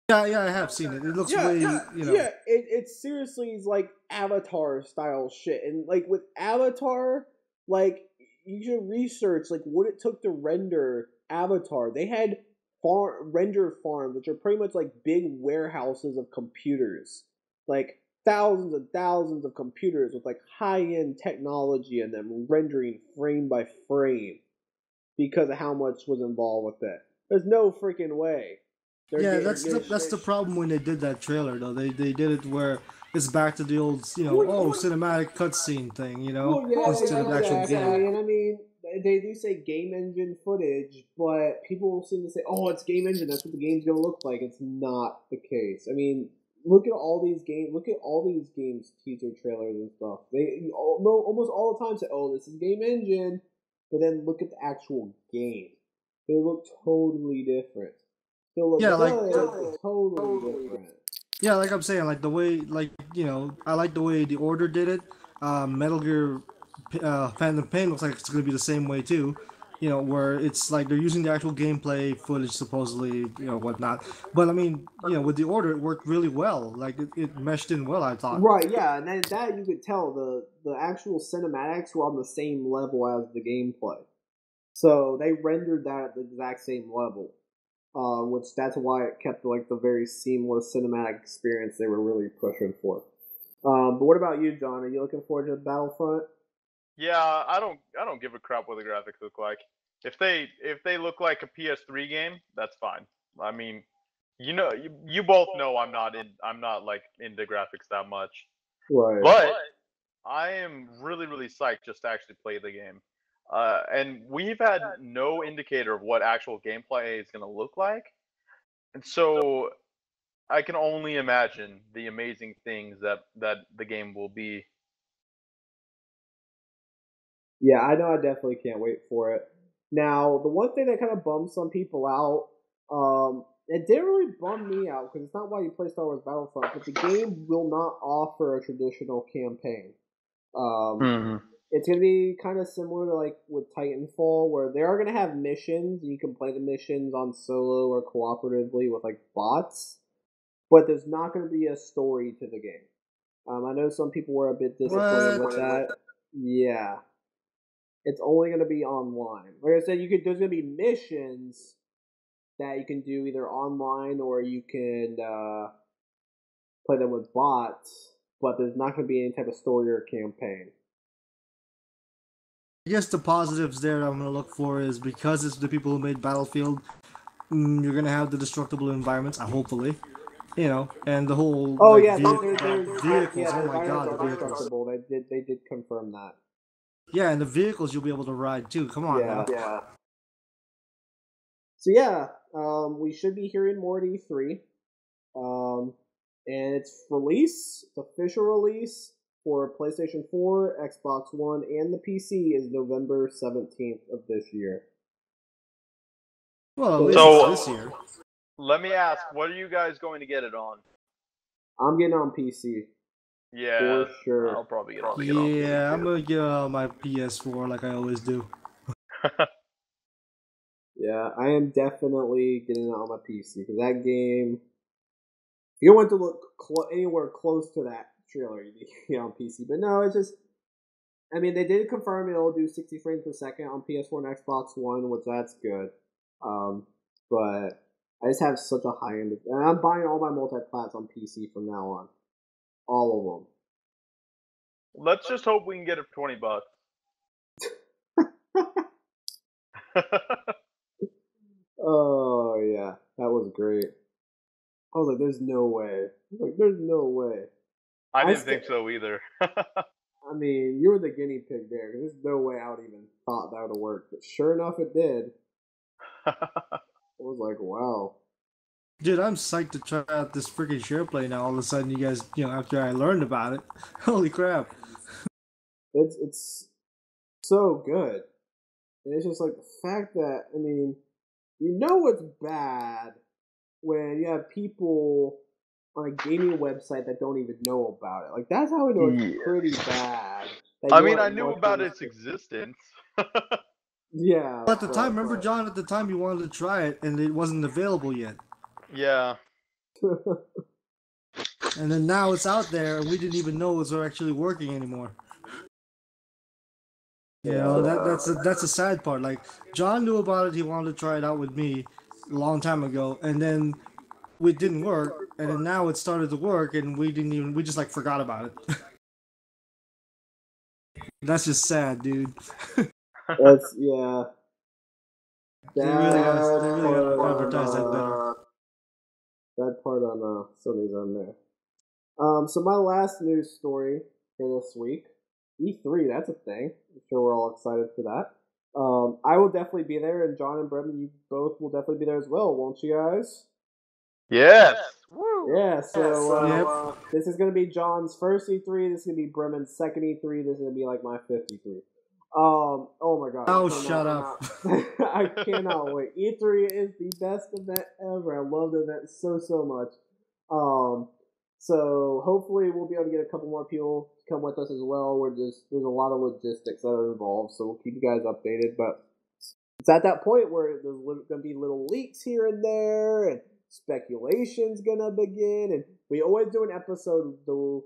[SPEAKER 3] Yeah, I have seen it. It looks way,
[SPEAKER 1] Yeah, it seriously is like Avatar style shit, and like with Avatar, like you should research like what it took to render Avatar. They had render farms, which are pretty much like big warehouses of computers, like thousands and thousands of computers with like high end technology in them, rendering frame by frame because of how much was involved with it. There's no freaking way.
[SPEAKER 3] That's the problem when they did that trailer though. They did it where it's back to the old cinematic cutscene thing, instead of actual game.
[SPEAKER 1] I mean, they do say game engine footage, but people seem to say, "Oh, it's game engine. That's what the game's gonna look like." It's not the case. I mean, look at all these games teaser trailers and stuff. They almost all the time say, "Oh, this is game engine," but then look at the actual game. They look totally different. Totally different.
[SPEAKER 3] Yeah, like I'm saying, like the way, I like the way the Order did it. Metal Gear Phantom Pain looks like it's going to be the same way too. Where it's like they're using the actual gameplay footage supposedly, whatnot. But I mean, with the Order, it worked really well. Like it meshed in well, I thought.
[SPEAKER 1] Right, yeah, and then that you could tell the actual cinematics were on the same level as the gameplay. So they rendered that at the exact same level. Which that's why it kept like the very seamless cinematic experience they were really pushing for. But what about you, John? Are you looking forward to Battlefront?
[SPEAKER 2] Yeah, I don't give a crap what the graphics look like. If they look like a PS3 game, that's fine. I mean, you both know I'm not like into graphics that much.
[SPEAKER 1] Right.
[SPEAKER 2] But I am really psyched just to actually play the game. And we've had no indicator of what actual gameplay is going to look like. And so I can only imagine the amazing things that the game will be.
[SPEAKER 1] Yeah, I know I definitely can't wait for it. Now, the one thing that kind of bums some people out, it didn't really bum me out because it's not why you play Star Wars Battlefront, but the game will not offer a traditional campaign. It's going to be kind of similar to like with Titanfall, where they are going to have missions. You can play the missions on solo or cooperatively with like bots, but there's not going to be a story to the game. I know some people were a bit disappointed with that. Yeah, it's only going to be online. Like I said, there's going to be missions that you can do either online or you can play them with bots, but there's not going to be any type of story or campaign.
[SPEAKER 3] I guess the positives there I'm going to look for is because it's the people who made Battlefield, you're going to have the destructible environments, hopefully. And the whole vehicles.
[SPEAKER 1] Yeah,
[SPEAKER 3] oh my god,
[SPEAKER 1] the vehicles. They did confirm that.
[SPEAKER 3] Yeah, and the vehicles you'll be able to ride too. Come on,
[SPEAKER 1] yeah. So yeah, we should be hearing more at E3. And its official release for PlayStation 4, Xbox One, and the PC is November 17th of this year.
[SPEAKER 3] Well, at least this year.
[SPEAKER 2] Let me ask, what are you guys going to get it on?
[SPEAKER 1] I'm getting on PC.
[SPEAKER 2] Yeah,
[SPEAKER 1] for sure.
[SPEAKER 2] I'll probably get on.
[SPEAKER 3] Yeah, I'm gonna get on my PS4 like I always do.
[SPEAKER 1] Yeah, I am definitely getting it on my PC because that game. You don't want to look anywhere close to that trailer. You need to get on PC, but no, it's just. I mean, they did confirm it'll do 60 frames per second on PS4 and Xbox One, which that's good. But I just have such a high end, and I'm buying all my multi-plats on PC from now on, all of
[SPEAKER 2] them. Let's just hope we can get it for $20.
[SPEAKER 1] Oh yeah, that was great. I was like, "There's no way." "There's no way."
[SPEAKER 2] I didn't think so either.
[SPEAKER 1] I mean, you were the guinea pig there, because there's no way I would even thought that would have worked. But sure enough, it did. I was like, wow.
[SPEAKER 3] Dude, I'm psyched to try out this freaking SharePlay now. All of a sudden, you guys, after I learned about it, holy crap!
[SPEAKER 1] It's so good. And it's just like the fact that, I mean, it's bad when you have people on a gaming website that don't even know about it. Like, that's how we know it's pretty bad.
[SPEAKER 2] I mean, I knew about its existence.
[SPEAKER 1] Yeah.
[SPEAKER 3] But at the time, remember, John, at the time you wanted to try it and it wasn't available yet.
[SPEAKER 2] Yeah.
[SPEAKER 3] And then now it's out there and we didn't even know it was actually working anymore. That's a sad part. Like, John knew about it, he wanted to try it out with me a long time ago, and then it didn't work, and then now it started to work, and we just like forgot about it. That's just sad, dude.
[SPEAKER 1] That's yeah.
[SPEAKER 3] They really gotta advertise that better.
[SPEAKER 1] That part on Sony's on there. So my last news story for this week, E3. That's a thing. I'm sure we're all excited for that. I will definitely be there, and John and Brendan, you both will definitely be there as well, won't you guys?
[SPEAKER 2] Yes.
[SPEAKER 1] Woo. Yeah. So this is gonna be John's first E3. This is gonna be Bremen's second E3. This is gonna be like my fifth E3. Oh my god.
[SPEAKER 3] Oh, shut up.
[SPEAKER 1] I cannot wait. E3 is the best event ever. I love the event so much. So hopefully we'll be able to get a couple more people to come with us as well. There's a lot of logistics that are involved, so we'll keep you guys updated. But it's at that point where there's going to be little leaks here and there, and speculation's going to begin. And we always do an episode the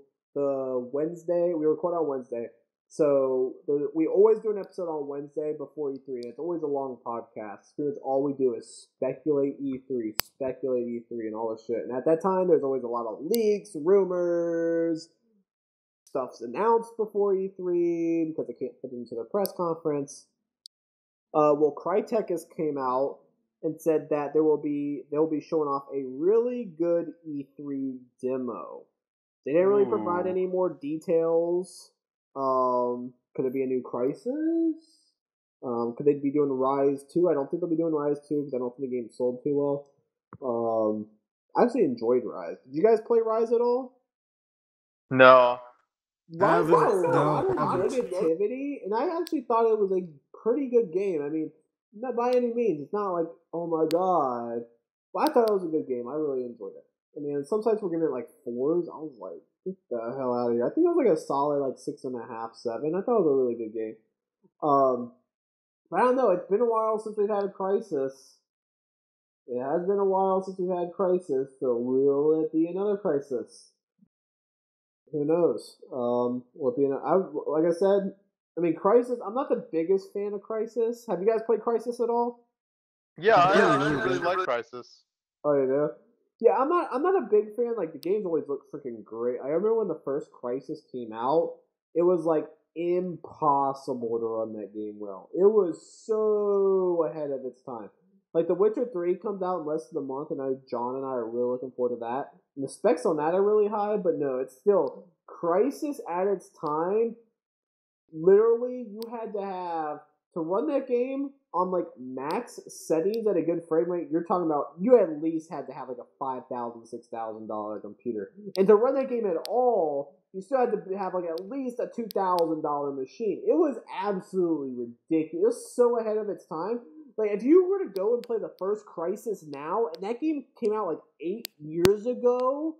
[SPEAKER 1] Wednesday. We record on Wednesday. So we always do an episode on Wednesday before E3, and it's always a long podcast. Pretty much all we do is speculate E3, and all this shit. And at that time, there's always a lot of leaks, rumors, stuff's announced before E3 because they can't fit into the press conference. Crytek has came out and said that they'll be showing off a really good E3 demo. They didn't really provide any more details. Could it be a new Crisis? Could they be doing Rise 2? I don't think they'll be doing Rise 2 because I don't think the game sold too well. I actually enjoyed Rise. Did you guys play Rise at all?
[SPEAKER 2] No.
[SPEAKER 1] Rise had a lot of negativity, and I actually thought it was a pretty good game. I mean, not by any means. It's not like, oh my god. But I thought it was a good game. I really enjoyed it. I mean, some sites were giving it like 4s. I was like, get the hell out of here. I think it was like a solid like 6.5, 7. I thought it was a really good game. But I don't know. It's been a while since we've had a Crisis. It has been a while since we've had Crisis. So will it be another Crisis? Who knows? Will it be like I said, I mean, Crisis. I'm not the biggest fan of Crisis. Have you guys played Crisis at all?
[SPEAKER 2] Yeah, I really like Crisis.
[SPEAKER 1] Oh, you do? Yeah, I'm not a big fan. Like, the games always look freaking great. I remember when the first Crisis came out, it was like impossible to run that game well. It was so ahead of its time. Like, The Witcher 3 comes out in less than a month, and John and I are really looking forward to that. And the specs on that are really high, but no, it's still Crisis at its time. Literally, you had to run that game on like max settings at a good frame rate. You're talking about you at least had to have like a $5,000, $6,000 computer, and to run that game at all, you still had to have like at least a $2,000 machine. It was absolutely ridiculous. It was so ahead of its time. Like, if you were to go and play the first Crisis now, and that game came out like 8 years ago,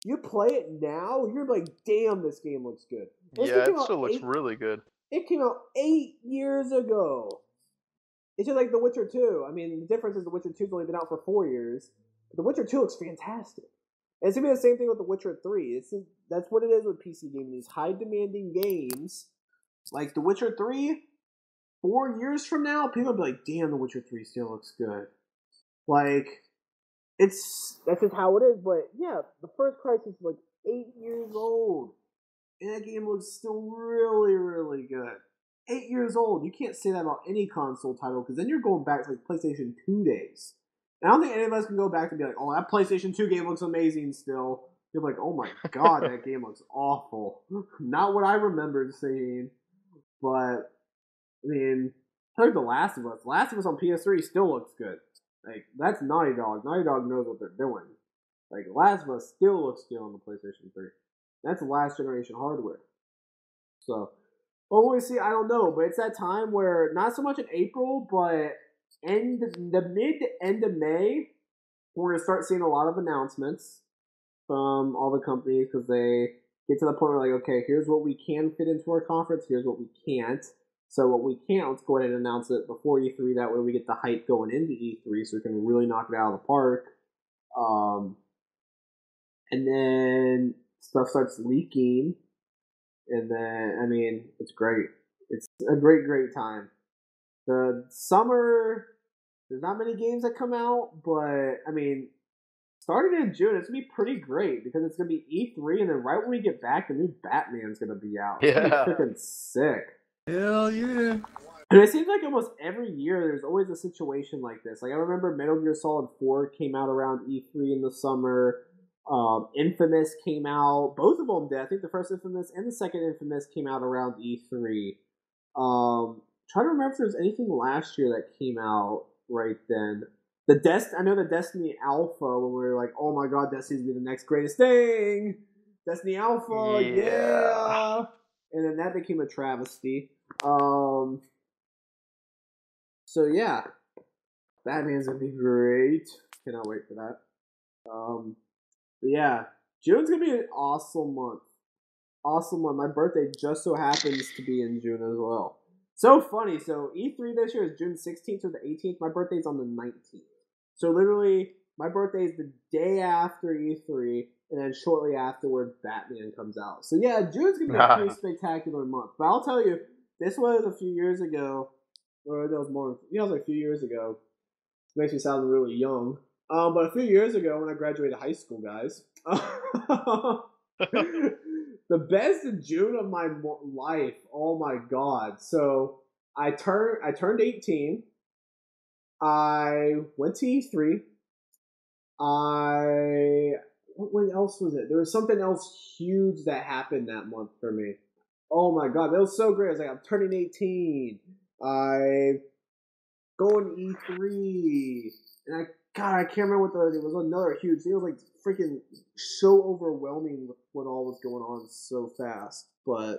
[SPEAKER 1] you play it now, you're like, damn, this game looks good.
[SPEAKER 2] Yeah, it still looks really good.
[SPEAKER 1] It came out 8 years ago. It's just like The Witcher 2. I mean, the difference is The Witcher 2's only been out for 4 years. But The Witcher 2 looks fantastic. And it's going to be the same thing with The Witcher 3. That's what it is with PC gaming. These high-demanding games, like The Witcher 3, 4 years from now, people will be like, damn, The Witcher 3 still looks good. Like, that's just how it is. But, yeah, the first Crisis is like 8 years old. And that game looks still really, really good. 8 years old. You can't say that about any console title, because then you're going back to like PlayStation 2 days. And I don't think any of us can go back and be like, oh, that PlayStation 2 game looks amazing still. You're like, oh my god, that game looks awful. Not what I remember seeing. But, I mean, heard The Last of Us. The Last of Us on PS3 still looks good. Like, that's Naughty Dog. Naughty Dog knows what they're doing. Like, Last of Us still looks good on the PlayStation 3. That's last generation hardware. So, but when we see, I don't know, but it's that time where, not so much in April, but the mid to end of May, we're going to start seeing a lot of announcements from all the companies, because they get to the point where, like, okay, here's what we can fit into our conference, here's what we can't. So what we can't, let's go ahead and announce it before E3. That way we get the hype going into E3, so we can really knock it out of the park. And then stuff starts leaking. And then, I mean, it's great. It's a great, great time. The summer, there's not many games that come out, but, I mean, starting in June, it's going to be pretty great, because it's going to be E3, and then right when we get back, the new Batman's going to be out. It's going to be freaking sick.
[SPEAKER 3] Hell yeah.
[SPEAKER 1] And it seems like almost every year there's always a situation like this. Like, I remember Metal Gear Solid 4 came out around E3 in the summer. Infamous came out. Both of them did. I think the first Infamous and the second Infamous came out around E3. Trying to remember if there was anything last year that came out right then. I know the Destiny Alpha, when we were like, oh my god, Destiny's gonna be the next greatest thing. Destiny Alpha, yeah. And then that became a travesty. So yeah, Batman's gonna be great. Cannot wait for that. But yeah, June's gonna be an awesome month. Awesome month. My birthday just so happens to be in June as well. So funny. So E3 this year is June 16th or the 18th. My birthday's on the 19th. So literally, my birthday is the day after E3, and then shortly afterwards, Batman comes out. So yeah, June's gonna be a pretty spectacular month. But I'll tell you, this was a few years ago, or that was more. Yeah, it was like a few years ago. It makes me sound really young. But a few years ago, when I graduated high school, guys, the best in June of my life. Oh my god! So I turned 18. I went to E3. What else was it? There was something else huge that happened that month for me. Oh my god, that was so great! I was like, I'm turning 18. I going to E3, and I can't remember it was another huge thing. It was like freaking so overwhelming with what all was going on so fast. But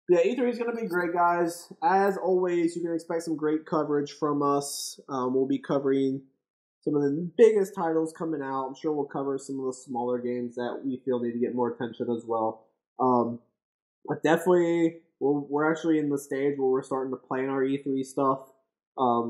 [SPEAKER 1] yeah, E3 is going to be great, guys. As always, you can expect some great coverage from us. We'll be covering some of the biggest titles coming out. I'm sure we'll cover some of the smaller games that we feel need to get more attention as well. But definitely, we're actually in the stage where we're starting to plan our E3 stuff.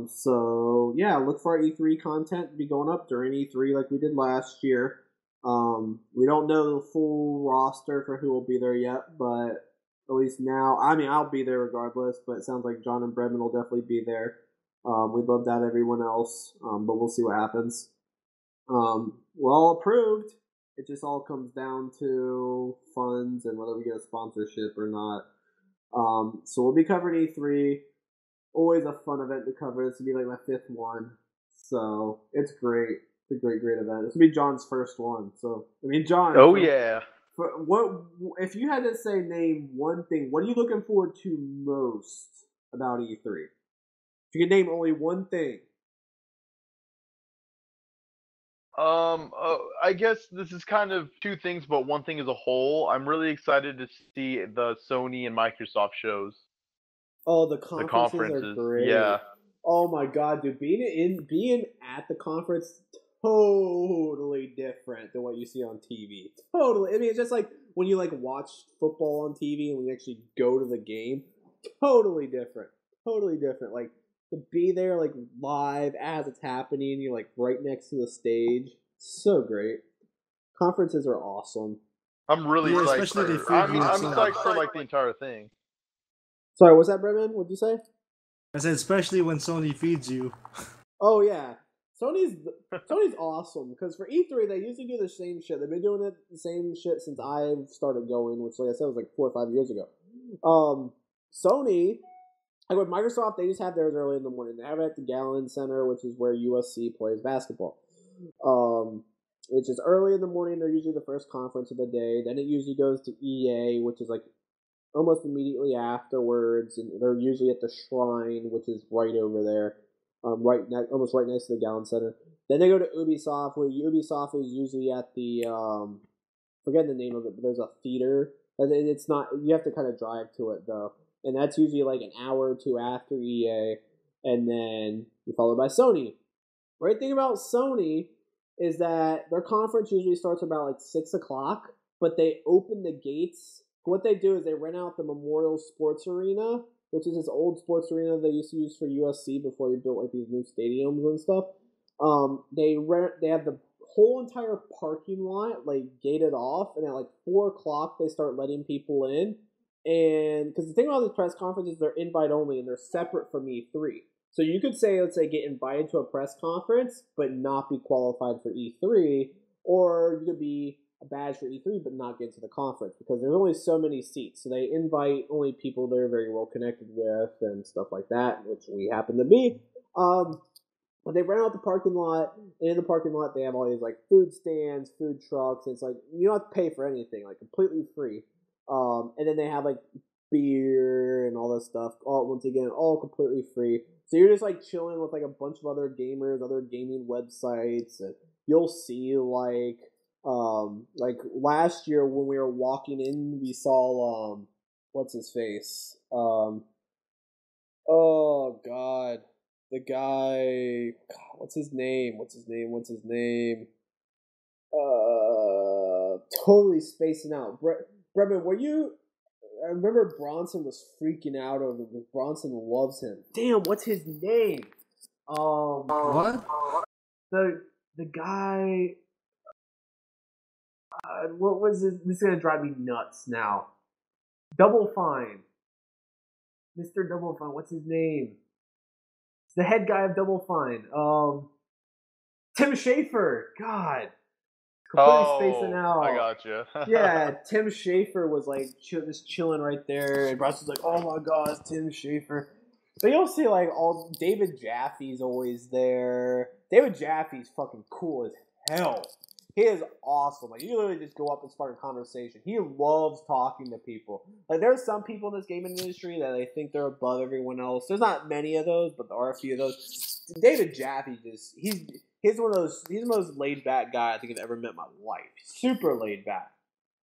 [SPEAKER 1] So yeah, look for our E3 content to be going up during E3 like we did last year. We don't know the full roster for who will be there yet, but at least now, I mean, I'll be there regardless, but it sounds like John and Brendan will definitely be there. We'd love to have everyone else, but we'll see what happens. We're all approved. It just all comes down to funds and whether we get a sponsorship or not. So we'll be covering E3. Always a fun event to cover. This will be like my 5th one. So it's great. It's a great, great event. This will be John's first one. So, I mean, John.
[SPEAKER 2] Oh, yeah.
[SPEAKER 1] What if you had to say name one thing, what are you looking forward to most about E3? If you could name only one thing.
[SPEAKER 2] I guess this is kind of two things, but one thing as a whole. I'm really excited to see the Sony and Microsoft shows.
[SPEAKER 1] Oh, the conferences are great.
[SPEAKER 2] Yeah.
[SPEAKER 1] Oh my god, dude, being at the conference, totally different than what you see on TV. Totally. I mean, it's just like when you like watch football on TV and when you actually go to the game. Totally different. Totally different. Like to be there like live as it's happening, you're like right next to the stage. So great. Conferences are awesome.
[SPEAKER 2] I'm really psyched.
[SPEAKER 3] Especially
[SPEAKER 2] I'm psyched for like the entire thing.
[SPEAKER 1] Sorry, what's that, Brendan? What'd you say?
[SPEAKER 3] I said, especially when Sony feeds you.
[SPEAKER 1] Oh yeah, Sony's awesome because for E3 they usually do the same shit. They've been doing it the same shit since I've started going, which, like I said, was like 4 or 5 years ago. Sony, like with Microsoft, they just have theirs early in the morning. They have it at the Gallon Center, which is where USC plays basketball. Which is early in the morning. They're usually the first conference of the day. Then it usually goes to EA, which is like almost immediately afterwards, and they're usually at the Shrine, which is right over there. almost right next to the Gallon Center. Then they go to Ubisoft, where Ubisoft is usually at the forget the name of it, but there's a theater. It's not, you have to kind of drive to it though, and that's usually like an hour or two after EA, and then you're followed by Sony. Great thing about Sony is that their conference usually starts about like 6 o'clock, but they open the gates. What they do is they rent out the Memorial Sports Arena, which is this old sports arena they used to use for USC before they built like these new stadiums and stuff. They have the whole entire parking lot like gated off, and at like 4 o'clock they start letting people in. And because the thing about this press conference is they're invite only and they're separate from E3. So you could say, let's say, get invited to a press conference but not be qualified for E3, or you could be a badge for E3 but not get to the conference because there's only so many seats. So they invite only people they're very well connected with and stuff like that, which we happen to be. But they rent out the parking lot, and in the parking lot they have all these like food stands, food trucks, and it's like you don't have to pay for anything, like completely free. And then they have like beer and all this stuff, all completely free. So you're just like chilling with like a bunch of other gamers, other gaming websites, and you'll see like last year when we were walking in, we saw what's his face? Oh God. The guy, what's his name? Totally spacing out. Brendan, were you? I remember Bronson was freaking out over this. Bronson loves him. Damn, what's his name?
[SPEAKER 3] What?
[SPEAKER 1] The guy. What was this? This is gonna drive me nuts now. Double Fine. Mr. Double Fine. What's his name? It's the head guy of Double Fine. Tim Schafer. God. Completely spacing out.
[SPEAKER 2] I gotcha.
[SPEAKER 1] Yeah, Tim Schafer was like just chilling right there, and Bryce was like, "Oh my God, it's Tim Schafer." But you'll see like all David Jaffe's always there. David Jaffe's fucking cool as hell. He is awesome. Like you literally just go up and start a conversation. He loves talking to people. Like there's some people in this gaming industry that they think they're above everyone else. There's not many of those, but there are a few of those. David Jaffe he's one of those. He's the most laid back guy I think I've ever met in my life. Super laid back.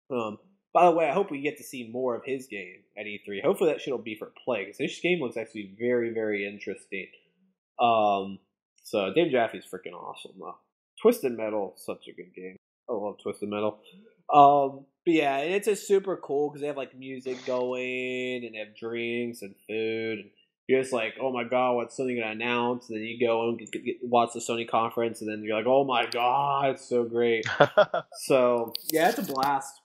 [SPEAKER 1] By the way, I hope we get to see more of his game at E3. Hopefully that shit'll be for play because this game looks actually very, very interesting. So David Jaffe's freaking awesome though. Twisted Metal, such a good game. I love Twisted Metal. But yeah, it's just super cool because they have like music going and they have drinks and food. And you're just like, oh my God, what's Sony gonna announce? And then you go and watch the Sony conference, and then you're like, oh my God, it's so great. So yeah, it's a blast.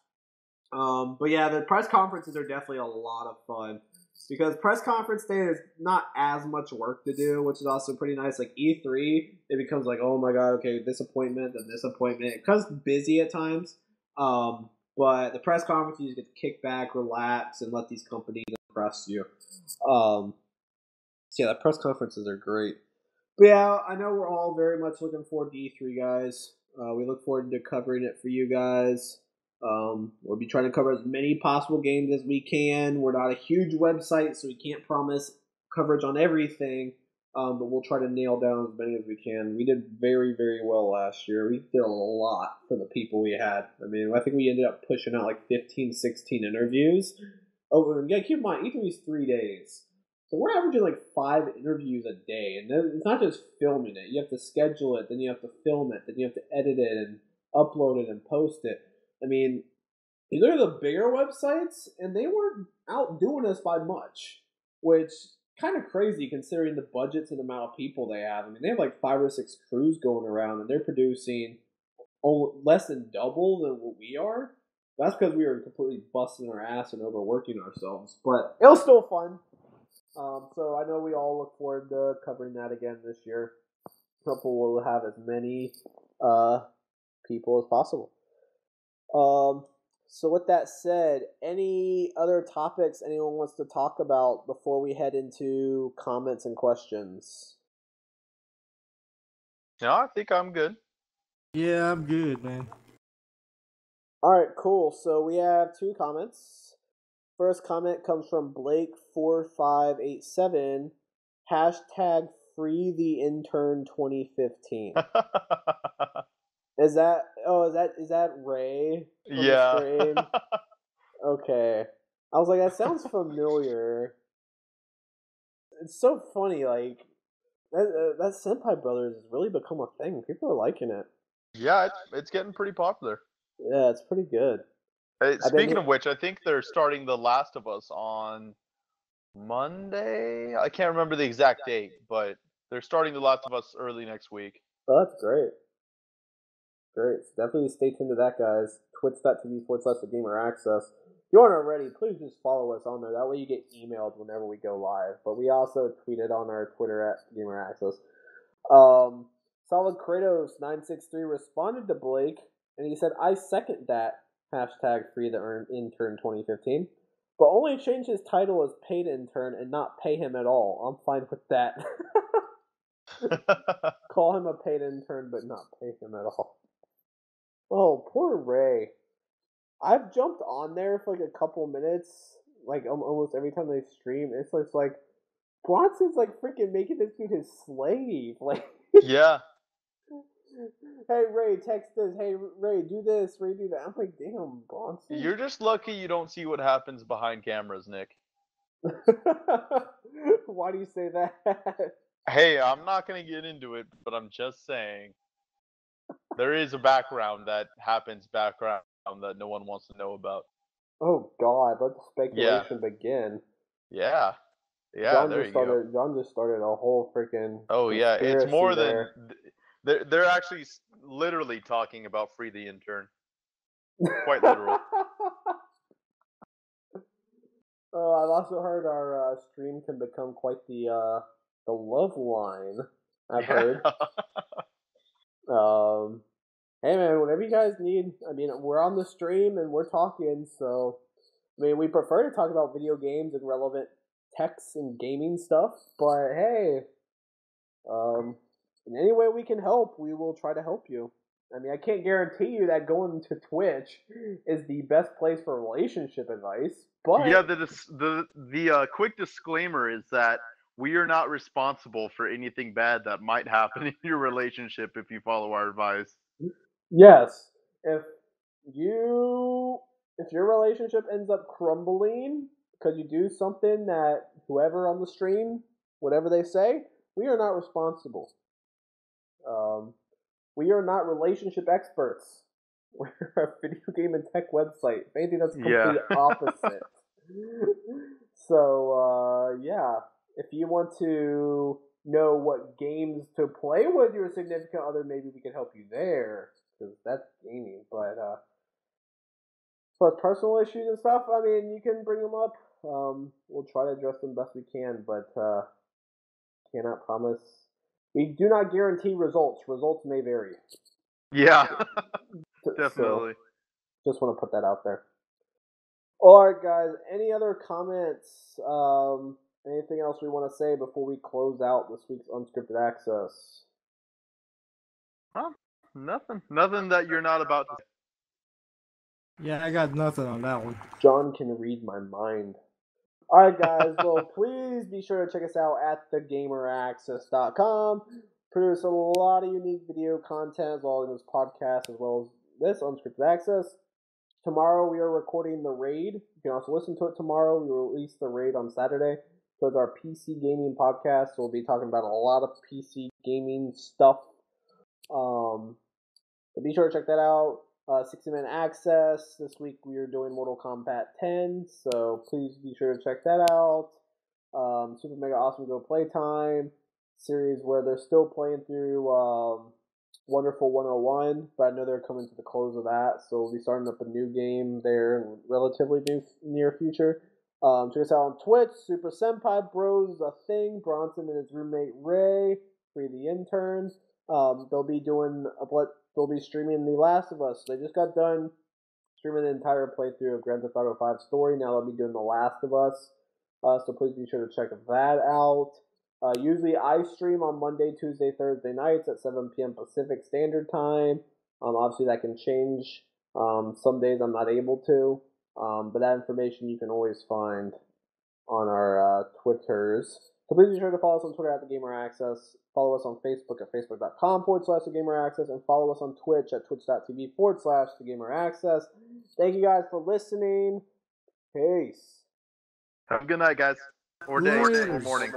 [SPEAKER 1] But yeah, the press conferences are definitely a lot of fun. Because press conference day is not as much work to do, which is also pretty nice. Like E3, it becomes like, oh my God, okay, this appointment and this appointment. It becomes busy at times. But the press conference, you just get to kick back, relax, and let these companies impress you. So yeah, the press conferences are great. But yeah, I know we're all very much looking forward to E3, guys. We look forward to covering it for you guys. We'll be trying to cover as many possible games as we can. We're not a huge website, so we can't promise coverage on everything, but we'll try to nail down as many as we can. We did very, very well last year. We did a lot for the people we had. I mean, I think we ended up pushing out like 15, 16 interviews. Oh, yeah, keep in mind, E3 is 3 days. So we're averaging like 5 interviews a day, and it's not just filming it. You have to schedule it, then you have to film it, then you have to edit it and upload it and post it. I mean, you look at the bigger websites, and they weren't outdoing us by much, which kind of crazy considering the budgets and the amount of people they have. I mean, they have like 5 or 6 crews going around, and they're producing less than double than what we are. That's because we were completely busting our ass and overworking ourselves, but it was still fun. So I know we all look forward to covering that again this year. Hopefully we'll have as many people as possible. So with that said, any other topics anyone wants to talk about before we head into comments and questions?
[SPEAKER 2] No, I think I'm good.
[SPEAKER 3] Yeah, I'm good, man.
[SPEAKER 1] Alright, cool. So we have 2 comments. First comment comes from Blake4587, hashtag Free the Intern 2015. Is that Ray from the stream? Okay. I was like, that sounds familiar. It's so funny, like that Senpai Brothers has really become a thing. People are liking it.
[SPEAKER 2] Yeah, it's getting pretty popular.
[SPEAKER 1] Yeah, it's pretty good.
[SPEAKER 2] Speaking of which, I think they're starting The Last of Us on Monday. I can't remember the exact date, but they're starting The Last of Us early next week.
[SPEAKER 1] Oh, that's great. Great. So definitely stay tuned to that, guys. Twitch.tv/TheGamerAccess. If you aren't already, please just follow us on there. That way you get emailed whenever we go live. But we also tweeted on our Twitter @GamerAccess. Solid Kratos 963 responded to Blake, and he said, "I second that hashtag free the intern 2015, but only change his title as paid intern and not pay him at all. I'm fine with that." Call him a paid intern, but not pay him at all. Oh, poor Ray. I've jumped on there for like a couple minutes, like almost every time they stream. It's just like Bronson's like freaking making this dude his slave. Like,
[SPEAKER 2] yeah.
[SPEAKER 1] Hey Ray, text this. Hey Ray, do this. Ray, do that. I'm like, damn, Bronson.
[SPEAKER 2] You're just lucky you don't see what happens behind cameras, Nick.
[SPEAKER 1] Why do you say that?
[SPEAKER 2] Hey, I'm not gonna get into it, but I'm just saying there is a background that happens background that no one wants to know about.
[SPEAKER 1] Oh God, let the speculation begin.
[SPEAKER 2] Yeah. Yeah,
[SPEAKER 1] John
[SPEAKER 2] there
[SPEAKER 1] just
[SPEAKER 2] you go.
[SPEAKER 1] John just started a whole freaking.
[SPEAKER 2] Oh yeah, it's more
[SPEAKER 1] there.
[SPEAKER 2] than they're actually literally talking about free the intern. Quite literal.
[SPEAKER 1] I've also heard our stream can become quite the love line. I've heard. Hey man, whatever you guys need. I mean, we're on the stream and we're talking, so I mean, we prefer to talk about video games and relevant techs and gaming stuff. But hey, in any way we can help, we will try to help you. I mean, I can't guarantee you that going to Twitch is the best place for relationship advice, but
[SPEAKER 2] yeah, the quick disclaimer is that we are not responsible for anything bad that might happen in your relationship if you follow our advice.
[SPEAKER 1] Yes, if your relationship ends up crumbling because you do something that whoever on the stream, whatever they say, we are not responsible. We are not relationship experts. We're a video game and tech website. If anything, that's complete opposite. So, yeah. If you want to know what games to play with your significant other, maybe we can help you there. Because that's gaming. But, as far as personal issues and stuff, I mean, you can bring them up. We'll try to address them best we can, but cannot promise. We do not guarantee results. Results may vary.
[SPEAKER 2] Yeah, definitely.
[SPEAKER 1] So, just want to put that out there. Alright, guys. Any other comments? Anything else we want to say before we close out this week's Unscripted Access?
[SPEAKER 2] Huh? Nothing. Nothing that you're not about to say.
[SPEAKER 3] Yeah, I got nothing on that one.
[SPEAKER 1] John can read my mind. Alright, guys. Well, please be sure to check us out at thegameraccess.com. Produce a lot of unique video content as well as this podcast as well as this Unscripted Access. Tomorrow we are recording the raid. You can also listen to it tomorrow. We will release the raid on Saturday. So it's our PC gaming podcast. So we'll be talking about a lot of PC gaming stuff. So be sure to check that out. 60-minute access. This week we are doing Mortal Kombat 10. So please be sure to check that out. Super Mega Awesome Go Playtime series where they're still playing through Wonderful 101, but I know they're coming to the close of that, so we'll be starting up a new game there in relatively near future. Check us out on Twitch. Super Senpai Bros is a thing. Bronson and his roommate Ray, Free the Intern. They'll be streaming The Last of Us. They just got done streaming the entire playthrough of Grand Theft Auto 5 story. Now they'll be doing The Last of Us. So please be sure to check that out. Usually I stream on Monday, Tuesday, Thursday nights at 7 p.m. Pacific Standard Time. Obviously that can change. Some days I'm not able to. But that information you can always find on our Twitters. So please be sure to follow us on Twitter at The Gamer Access. Follow us on Facebook at facebook.com/The Gamer Access. And follow us on Twitch at twitch.tv/The Gamer Access. Thank you guys for listening. Peace.
[SPEAKER 2] Have a good night, guys. Or day. Or morning.